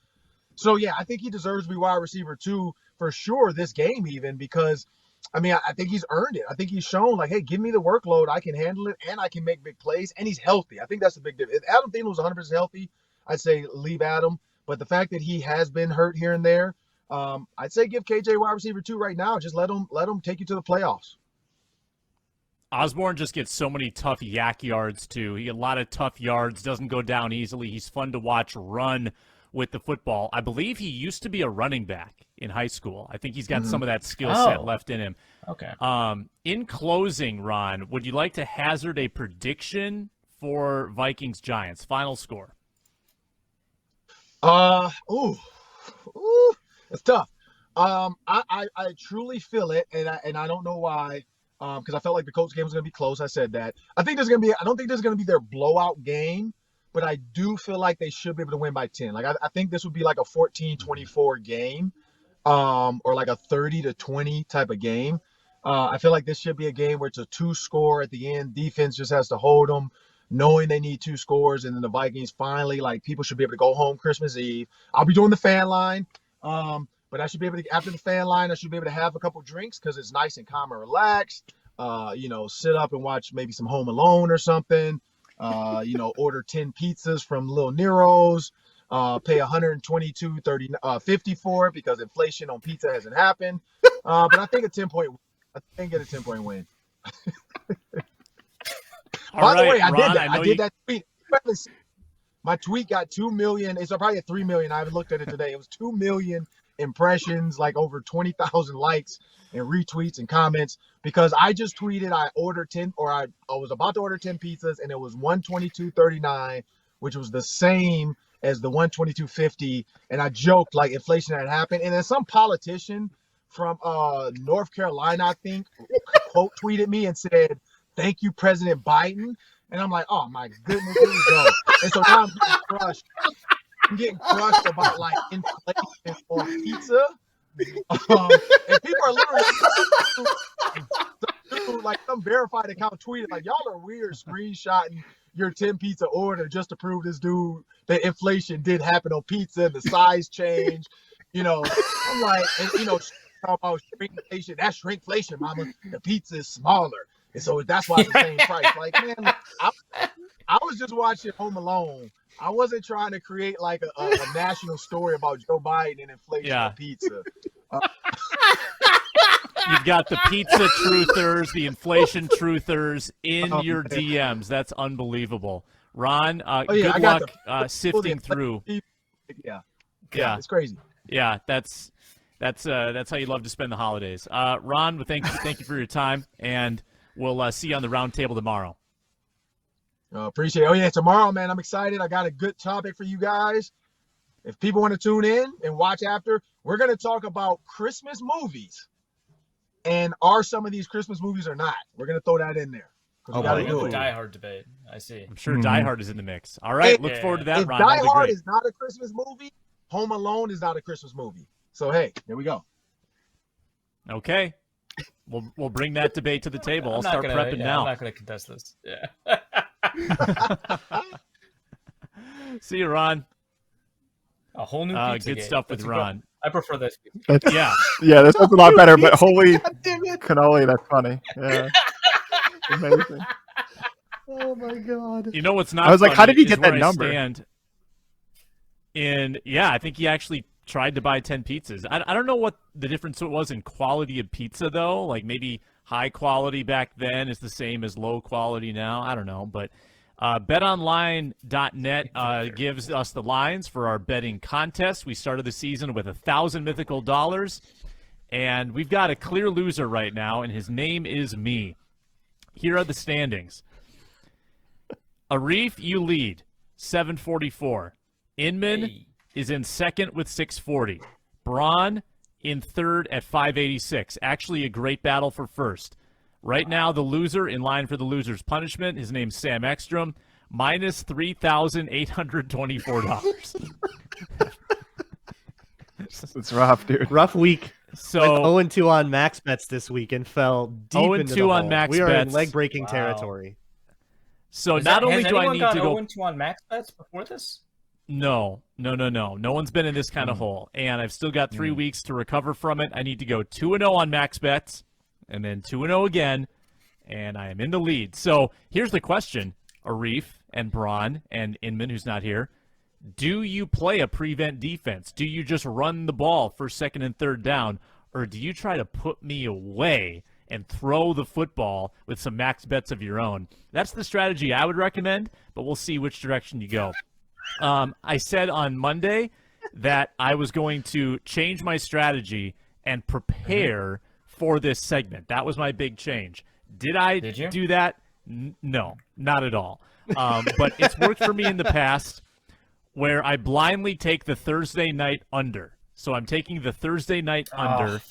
So, yeah, I think he deserves to be wide receiver 2 for sure this game even, because, I mean, I think he's earned it. I think he's shown, like, hey, give me the workload. I can handle it, and I can make big plays, and he's healthy. I think that's the big difference. If Adam Thielen was 100% healthy, I'd say leave Adam. But the fact that he has been hurt here and there, I'd say give KJ wide receiver 2 right now. Just let him take you to the playoffs. Osborn just gets so many tough yak yards, too. He gets a lot of tough yards, doesn't go down easily. He's fun to watch run with the football. I believe he used to be a running back in high school. I think he's got some of that skill set left in him. Okay. In closing, Ron, would you like to hazard a prediction for Vikings-Giants? Final score. It's tough. I truly feel it, and I don't know why. Because I felt like the Colts game was going to be close. I said that. I don't think there's going to be their blowout game, but I do feel like they should be able to win by 10. Like, I think this would be like a 14-24 game, or like a 30-20 type of game. I feel like this should be a game where it's a 2-score at the end. Defense just has to hold them, knowing they need 2 scores, and then the Vikings finally, like, people should be able to go home Christmas Eve. I'll be doing the fan line, but I should be able to, after the fan line, I should be able to have a couple drinks because it's nice and calm and relaxed. Sit up and watch maybe some Home Alone or something. Order 10 pizzas from Lil Nero's. Pay $122.50 for it because inflation on pizza hasn't happened. But I think a 10-point. I think get a 10-point win. By the way, I did that. I did that tweet. My tweet got 2 million. It's probably a 3 million. I haven't looked at it today. It was 2 million impressions, like over 20,000 likes and retweets and comments, because I just tweeted I ordered 10, or I was about to order 10 pizzas, and it was $122.39, which was the same as the $122.50, and I joked like inflation had happened. And then some politician from North Carolina, I think, quote tweeted me and said, "Thank you, President Biden." And I'm like, oh my goodness, here we go. And so now I'm getting crushed. I'm getting crushed about like inflation on pizza. And people are literally like some verified account tweeted like, y'all are weird screenshotting your 10 pizza order just to prove this dude that inflation did happen on pizza and the size change. I'm like, and talk about shrinkflation. That's shrinkflation, mama. The pizza is smaller. And so that's why it's the same price. Like, man, I was just watching Home Alone. I wasn't trying to create like a national story about Joe Biden and inflation on pizza. You've got the pizza truthers, the inflation truthers in your DMs. That's unbelievable. Ron, good luck sifting through. Yeah, it's crazy. Yeah, that's how you love to spend the holidays. Ron, thank you for your time, and we'll see you on the round table tomorrow. Appreciate it. Oh, yeah, tomorrow, man, I'm excited. I got a good topic for you guys. If people want to tune in and watch after, we're going to talk about Christmas movies. And are some of these Christmas movies or not? We're going to throw that in there. We got to do a Die Hard debate. I see. I'm sure Die Hard is in the mix. All right, look forward to that, if Ron. Die Hard is not a Christmas movie, Home Alone is not a Christmas movie. So, hey, here we go. Okay. We'll bring that debate to the table. I'll start prepping now. I'm not going to contest this. Yeah. See you, Ron. A whole new pizza good stuff with Ron. I prefer this. Yeah, this one's a lot better. But holy cannoli, that's funny. Yeah, amazing. Oh my god! You know what's not? I was like, how did he get that I number? I think he actually tried to buy 10 pizzas. I don't know what the difference was in quality of pizza though. Like maybe high quality back then is the same as low quality now. I don't know, but. BetOnline.net gives us the lines for our betting contest. We started the season with $1,000 mythical dollars, And we've got a clear loser right now, and his name is me. Here are the standings. Arif, you lead, 744. Inman is in second with 640. Braun in third at 586. Actually a great battle for first. Right now, the loser, in line for the loser's punishment, his name's Sam Ekstrom, minus $3,824. It's rough, dude. Rough week. So Went 0-2 on max bets this week and fell deep 0-2 into the on hole. max we are bets. in leg-breaking Wow. territory. So not only do I need to go 0-2 on max bets before this? No. No one's been in this kind of hole. And I've still got 3 weeks to recover from it. I need to go 2-0 on max bets and then 2-0 again, and I am in the lead. So here's the question, Arif and Braun and Inman, who's not here. Do you play a prevent defense? Do you just run the ball for second and third down, or do you try to put me away and throw the football with some max bets of your own? That's the strategy I would recommend, but we'll see which direction you go. I said on Monday that I was going to change my strategy and prepare for this segment. That was my big change. Did I do that? No, not at all. But it's worked for me in the past where I blindly take the Thursday night under. So I'm taking the Thursday night under,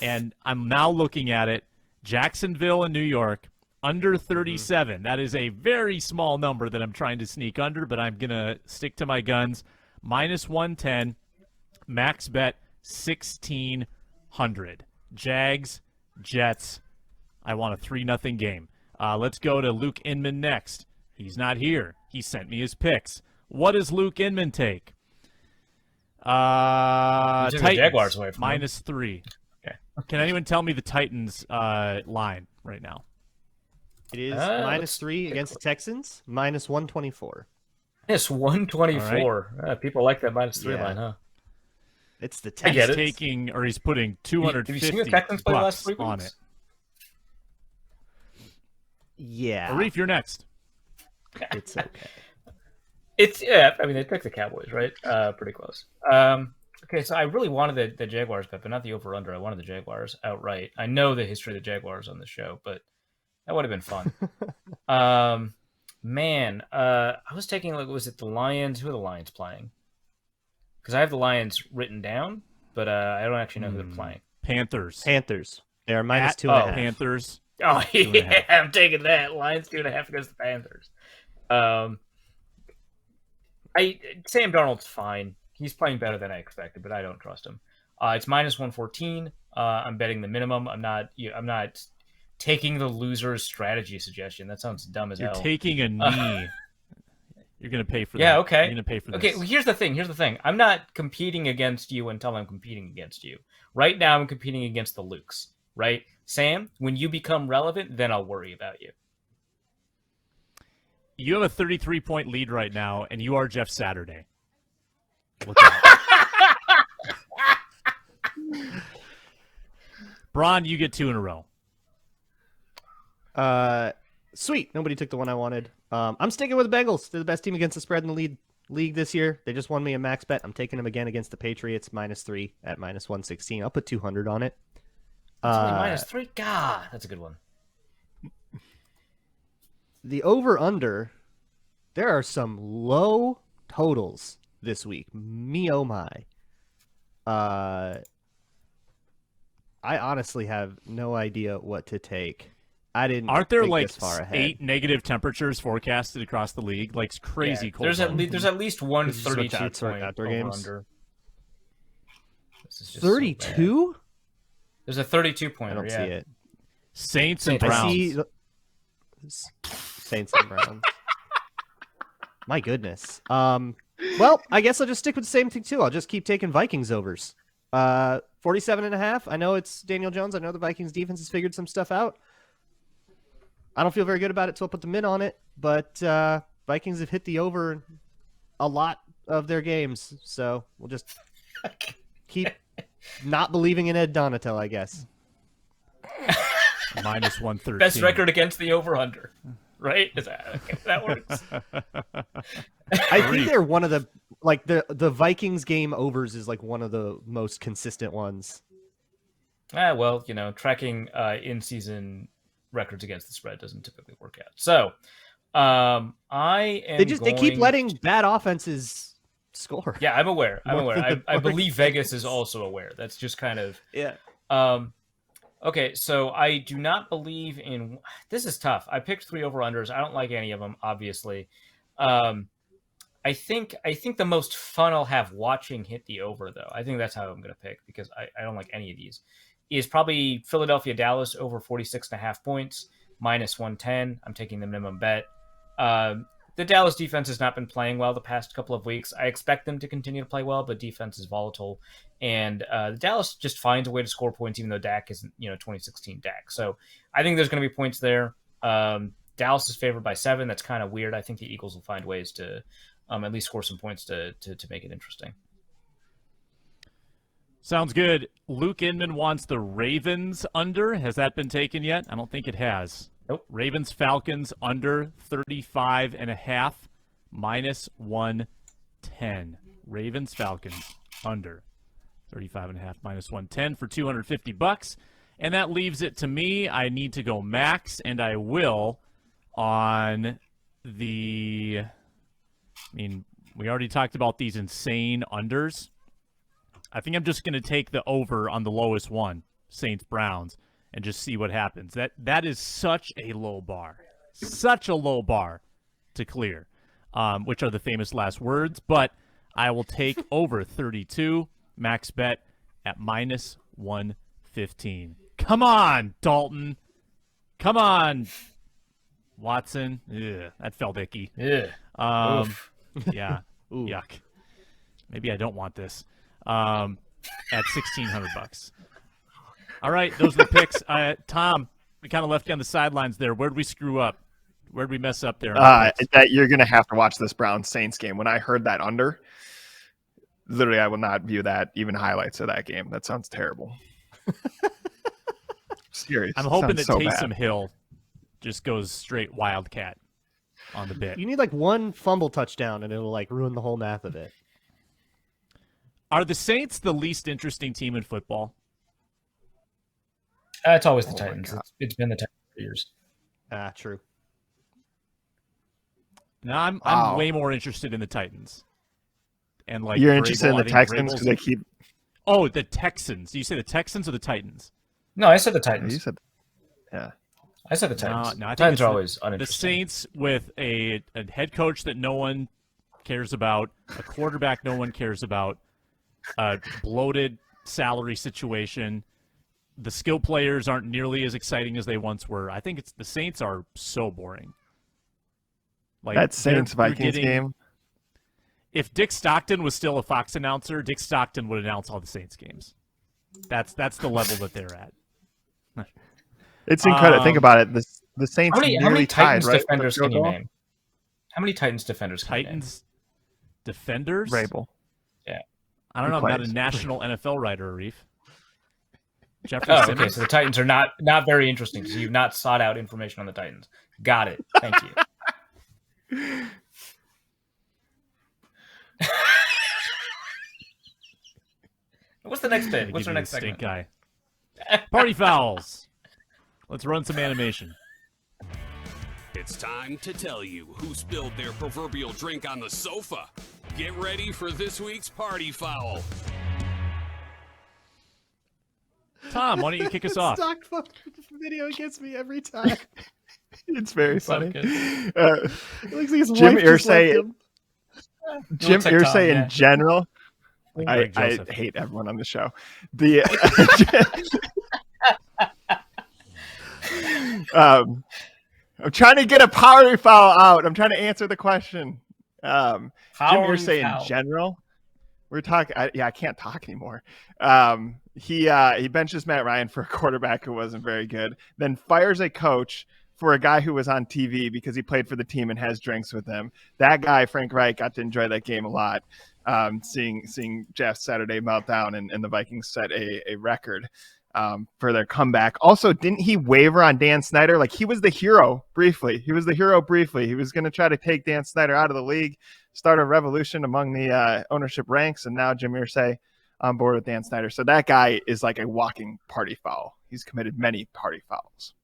and I'm now looking at it. Jacksonville and New York, under 37. That is a very small number that I'm trying to sneak under, but I'm going to stick to my guns. Minus 110, max bet 1,600. Jags, Jets. I want a 3-0 game. Let's go to Luke Inman next. He's not here. He sent me his picks. What does Luke Inman take? Titans, the Jaguars away from minus 3. Okay. Can anyone tell me the Titans line right now? It is minus 3 against the Texans, minus 124. It's 124. Right. People like that minus 3 line, huh? It's the I get Texans. it. He's putting 250 Have you seen the Texans play the last 3 weeks? on it. Yeah. Arif, you're next. It's okay. I mean, they picked the Cowboys, right? Pretty close. Okay, so I really wanted the Jaguars bet, but not the over-under. I wanted the Jaguars outright. I know the history of the Jaguars on the show, but that would have been fun. I was taking, was it the Lions? Who are the Lions playing? Because I have the Lions written down, but I don't actually know who they're playing. Panthers. They are minus 2.5. Panthers. Oh, yeah, I'm taking that. Lions 2.5 against the Panthers. Sam Darnold's fine. He's playing better than I expected, but I don't trust him. It's minus 114. I'm betting the minimum. I'm not taking the loser's strategy suggestion. That sounds dumb as hell. You're taking a knee. You're going to pay for that. Yeah, okay. You're going to pay for this. Okay, well, here's the thing. I'm not competing against you until I'm competing against you. Right now, I'm competing against the Lukes, right? Sam, when you become relevant, then I'll worry about you. You have a 33-point lead right now, and you are Jeff Saturday. Look out. Braun, you get 2 in a row. Sweet. Nobody took the one I wanted. I'm sticking with the Bengals. They're the best team against the spread in the league this year. They just won me a max bet. I'm taking them again against the Patriots, minus 3 at minus 116. I'll put 200 on it. It's only minus 3? God, that's a good one. The over-under, there are some low totals this week. Me, oh my. I honestly have no idea what to take. I didn't. Aren't there think like this far ahead. 8 negative temperatures forecasted across the league? Like it's crazy Yeah, cold. there's at least one This is what 32 that's for point outdoor over games? under. This is just 32? There's a 32 pointer. I don't yeah. see it. Saints and I Browns. see Saints and Browns. My goodness. Well, I guess I'll just stick with the same thing too. I'll just keep taking Vikings overs. 47.5. I know it's Daniel Jones. I know the Vikings defense has figured some stuff out. I don't feel very good about it, so I'll put the min on it. But Vikings have hit the over in a lot of their games, so we'll just keep not believing in Ed Donatel, I guess. Minus 113. Best record against the over-under, right? Is that okay? That works. I think they're one of the the Vikings game overs is like one of the most consistent ones. Well, tracking in-season records against the spread doesn't typically work out. So, I am. They keep letting bad offenses score. Yeah, I'm aware. I believe Vegas is also aware. That's just kind of Okay, so I do not believe in. This is tough. I picked 3 over-unders. I don't like any of them, obviously. I think the most fun I'll have watching hit the over, though. I think that's how I'm going to pick because I don't like any of these. Is probably Philadelphia Dallas over 46.5 points, minus 110. I'm taking the minimum bet. The Dallas defense has not been playing well the past couple of weeks. I expect them to continue to play well, but defense is volatile. And Dallas just finds a way to score points, even though Dak isn't, 2016 Dak. So I think there's going to be points there. Dallas is favored by 7. That's kind of weird. I think the Eagles will find ways to at least score some points to make it interesting. Sounds good. Luke Inman wants the Ravens under. Has that been taken yet? I don't think it has. Nope. Ravens Falcons under 35.5, minus 110. Ravens Falcons under 35.5, minus 110 for $250. And that leaves it to me. I need to go max, and I will on the. We already talked about these insane unders. I think I'm just going to take the over on the lowest one, Saints-Browns, and just see what happens. That is such a low bar. Such a low bar to clear, which are the famous last words. But I will take over 32, max bet at minus 115. Come on, Dalton. Come on, Watson. Ugh, that felt icky. Yeah. Yeah. Yuck. Maybe I don't want this. At $1,600. All right, those are the picks. Tom, we kind of left you on the sidelines there. Where'd we screw up? Where'd we mess up there? That you're going to have to watch this Browns-Saints game. When I heard that under, literally I will not view that, even highlights of that game. That sounds terrible. Serious. I'm hoping that Taysom Hill just goes straight Wildcat on the bit. You need like one fumble touchdown, and it'll like ruin the whole math of it. Are the Saints the least interesting team in football? It's always the Titans. It's been the Titans for years. True. No, I'm way more interested in the Titans. And like you're interested in the Texans because they keep. Oh, the Texans. Do you say the Texans or the Titans? No, I said the Titans. You said, yeah. I said the Titans. No, I think Titans are always uninteresting. The Saints with a head coach that no one cares about, a quarterback no one cares about, a bloated salary situation. The skill players aren't nearly as exciting as they once were. I think the Saints are so boring. Like that Saints-Vikings game. If Dick Stockton was still a Fox announcer, Dick Stockton would announce all the Saints games. That's the level that they're at. It's incredible. Think about it. The Saints how many Titans tied, defenders right? can you name? How many Titans defenders can Titans defenders? Rabel. Yeah. I don't know. I'm not a national NFL writer, Arif. Jeffrey okay. Simmons? So the Titans are not very interesting because you've not sought out information on the Titans. Got it. Thank you. What's the next bit? What's our next segment? Guy. Party fouls. Let's run some animation. It's time to tell you who spilled their proverbial drink on the sofa. Get ready for this week's party foul. Tom, why don't you kick us off? Stock video gets me every time. It's very funny. It looks like his Jim wife just left Irsay. him. Jim Irsay in general. Greg I Joseph. hate everyone on the show. I'm trying to get a power foul out. I'm trying to answer the question. Jim Irsay in general. We're talking. I can't talk anymore. He benches Matt Ryan for a quarterback who wasn't very good, then fires a coach for a guy who was on TV because he played for the team and has drinks with them. That guy, Frank Reich, got to enjoy that game a lot. Seeing Jeff's Saturday meltdown and the Vikings set a record for their comeback. Also, didn't he waver on Dan Snyder? Like, he was the hero briefly. He was going to try to take Dan Snyder out of the league, start a revolution among the ownership ranks, and now Jim Irsay on board with Dan Snyder. So that guy is like a walking party foul. He's committed many party fouls.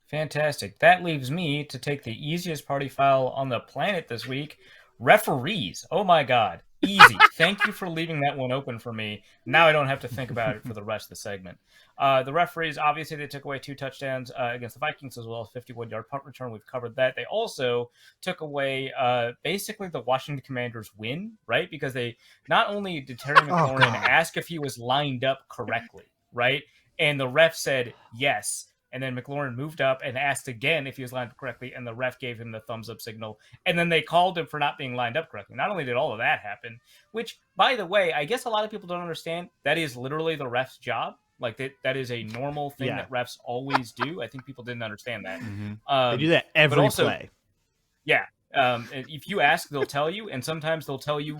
Fantastic. That leaves me to take the easiest party foul on the planet this week. Referees. Oh my God. Easy. Thank you for leaving that one open for me. Now I don't have to think about it for the rest of the segment. The referees, obviously, they took away 2 touchdowns against the Vikings as well as 51-yard punt return. We've covered that. They also took away basically the Washington Commanders' win, right? Because they not only did Terry McLaurin ask if he was lined up correctly, right? And the ref said yes. And then McLaurin moved up and asked again if he was lined up correctly, and the ref gave him the thumbs-up signal. And then they called him for not being lined up correctly. Not only did all of that happen, which, by the way, I guess a lot of people don't understand, that is literally the ref's job. Like, that is a normal thing that refs always do. I think people didn't understand that. They do that every play. Yeah. If you ask, they'll tell you, and sometimes they'll tell you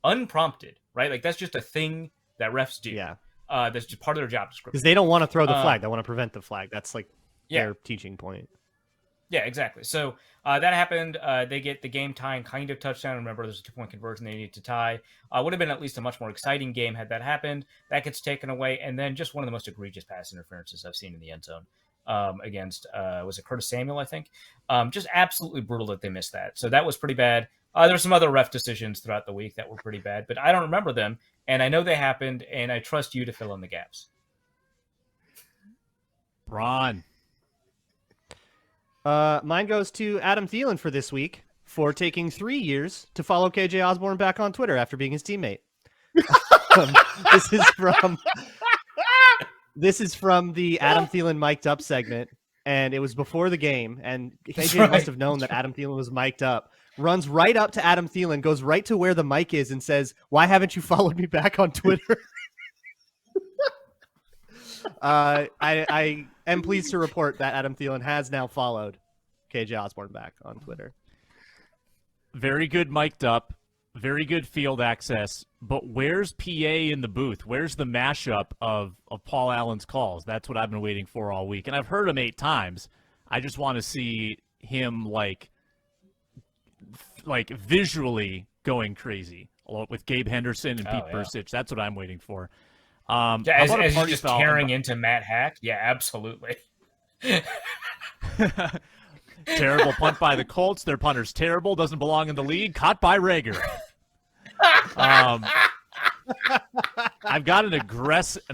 unprompted, right? Like, that's just a thing that refs do. Yeah. That's just part of their job description. Because they don't want to throw the flag. They want to prevent the flag. That's like their teaching point. Yeah, exactly. So that happened. They get the game tying kind of touchdown. Remember, there's a 2-point conversion they needed to tie. Would have been at least a much more exciting game had that happened. That gets taken away. And then just one of the most egregious pass interferences I've seen in the end zone against, was it Curtis Samuel, I think? Just absolutely brutal that they missed that. So that was pretty bad. There were some other ref decisions throughout the week that were pretty bad, but I don't remember them. And I know they happened, and I trust you to fill in the gaps. Braun. Mine goes to Adam Thielen for this week for taking 3 years to follow KJ Osborn back on Twitter after being his teammate. This is from the Adam Thielen mic'd up segment, and it was before the game, and KJ must have known that Adam Thielen was mic'd up. Runs right up to Adam Thielen, goes right to where the mic is, and says, "Why haven't you followed me back on Twitter?" I am pleased to report that Adam Thielen has now followed KJ Osborn back on Twitter. Very good mic'd up, very good field access, but where's PA in the booth? Where's the mashup of Paul Allen's calls? That's what I've been waiting for all week, and I've heard him 8 times. I just want to see him like visually going crazy with Gabe Henderson and Pete Bursich. That's what I'm waiting for. As you're just tearing into Matt Hack. Yeah, absolutely. Terrible punt by the Colts. Their punter's terrible. Doesn't belong in the league. Caught by Reagor. I've got an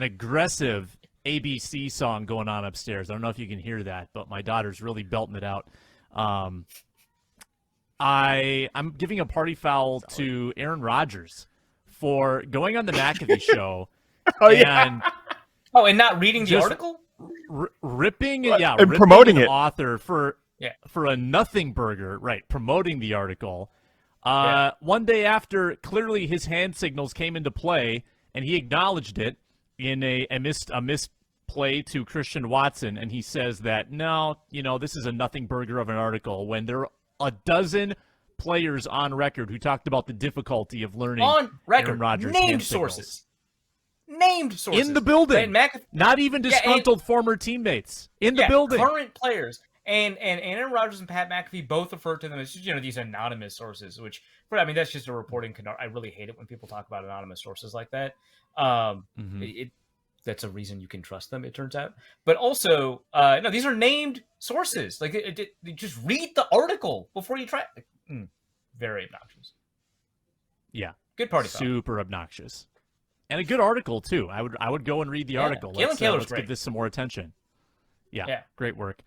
aggressive ABC song going on upstairs. I don't know if you can hear that, but my daughter's really belting it out. I'm giving a party foul to Aaron Rodgers for going on the McAfee show and not reading the article, ripping promoting an it, author for a nothing burger, right? Promoting the article. One day after, clearly his hand signals came into play, and he acknowledged it in a missed play to Christian Watson, and he says that this is a nothing burger of an article when there are a dozen players on record who talked about the difficulty of learning on record, Aaron Rodgers' named sources in the building, not even disgruntled former teammates in the building, current players, and Aaron Rodgers and Pat McAfee both refer to them as these anonymous sources, which that's just a reporting. I really hate it when people talk about anonymous sources like that. That's a reason you can trust them, it turns out. But also, no, these are named sources. Like, just read the article before you try. Very obnoxious. Yeah, good party. Super obnoxious, and a good article too. I would go and read the article. Let's give this some more attention. Yeah, great work,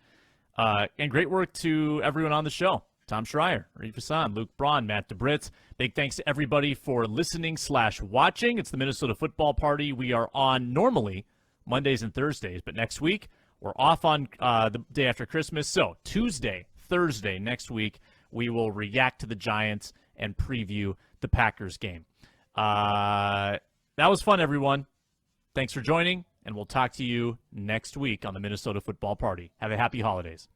and great work to everyone on the show. Tom Schreier, Reed Hassan, Luke Braun, Matt DeBritz. Big thanks to everybody for listening/watching. It's the Minnesota Football Party. We are on normally Mondays and Thursdays, but next week we're off on the day after Christmas. So Tuesday, Thursday next week, we will react to the Giants and preview the Packers game. That was fun, everyone. Thanks for joining, and we'll talk to you next week on the Minnesota Football Party. Have a happy holidays.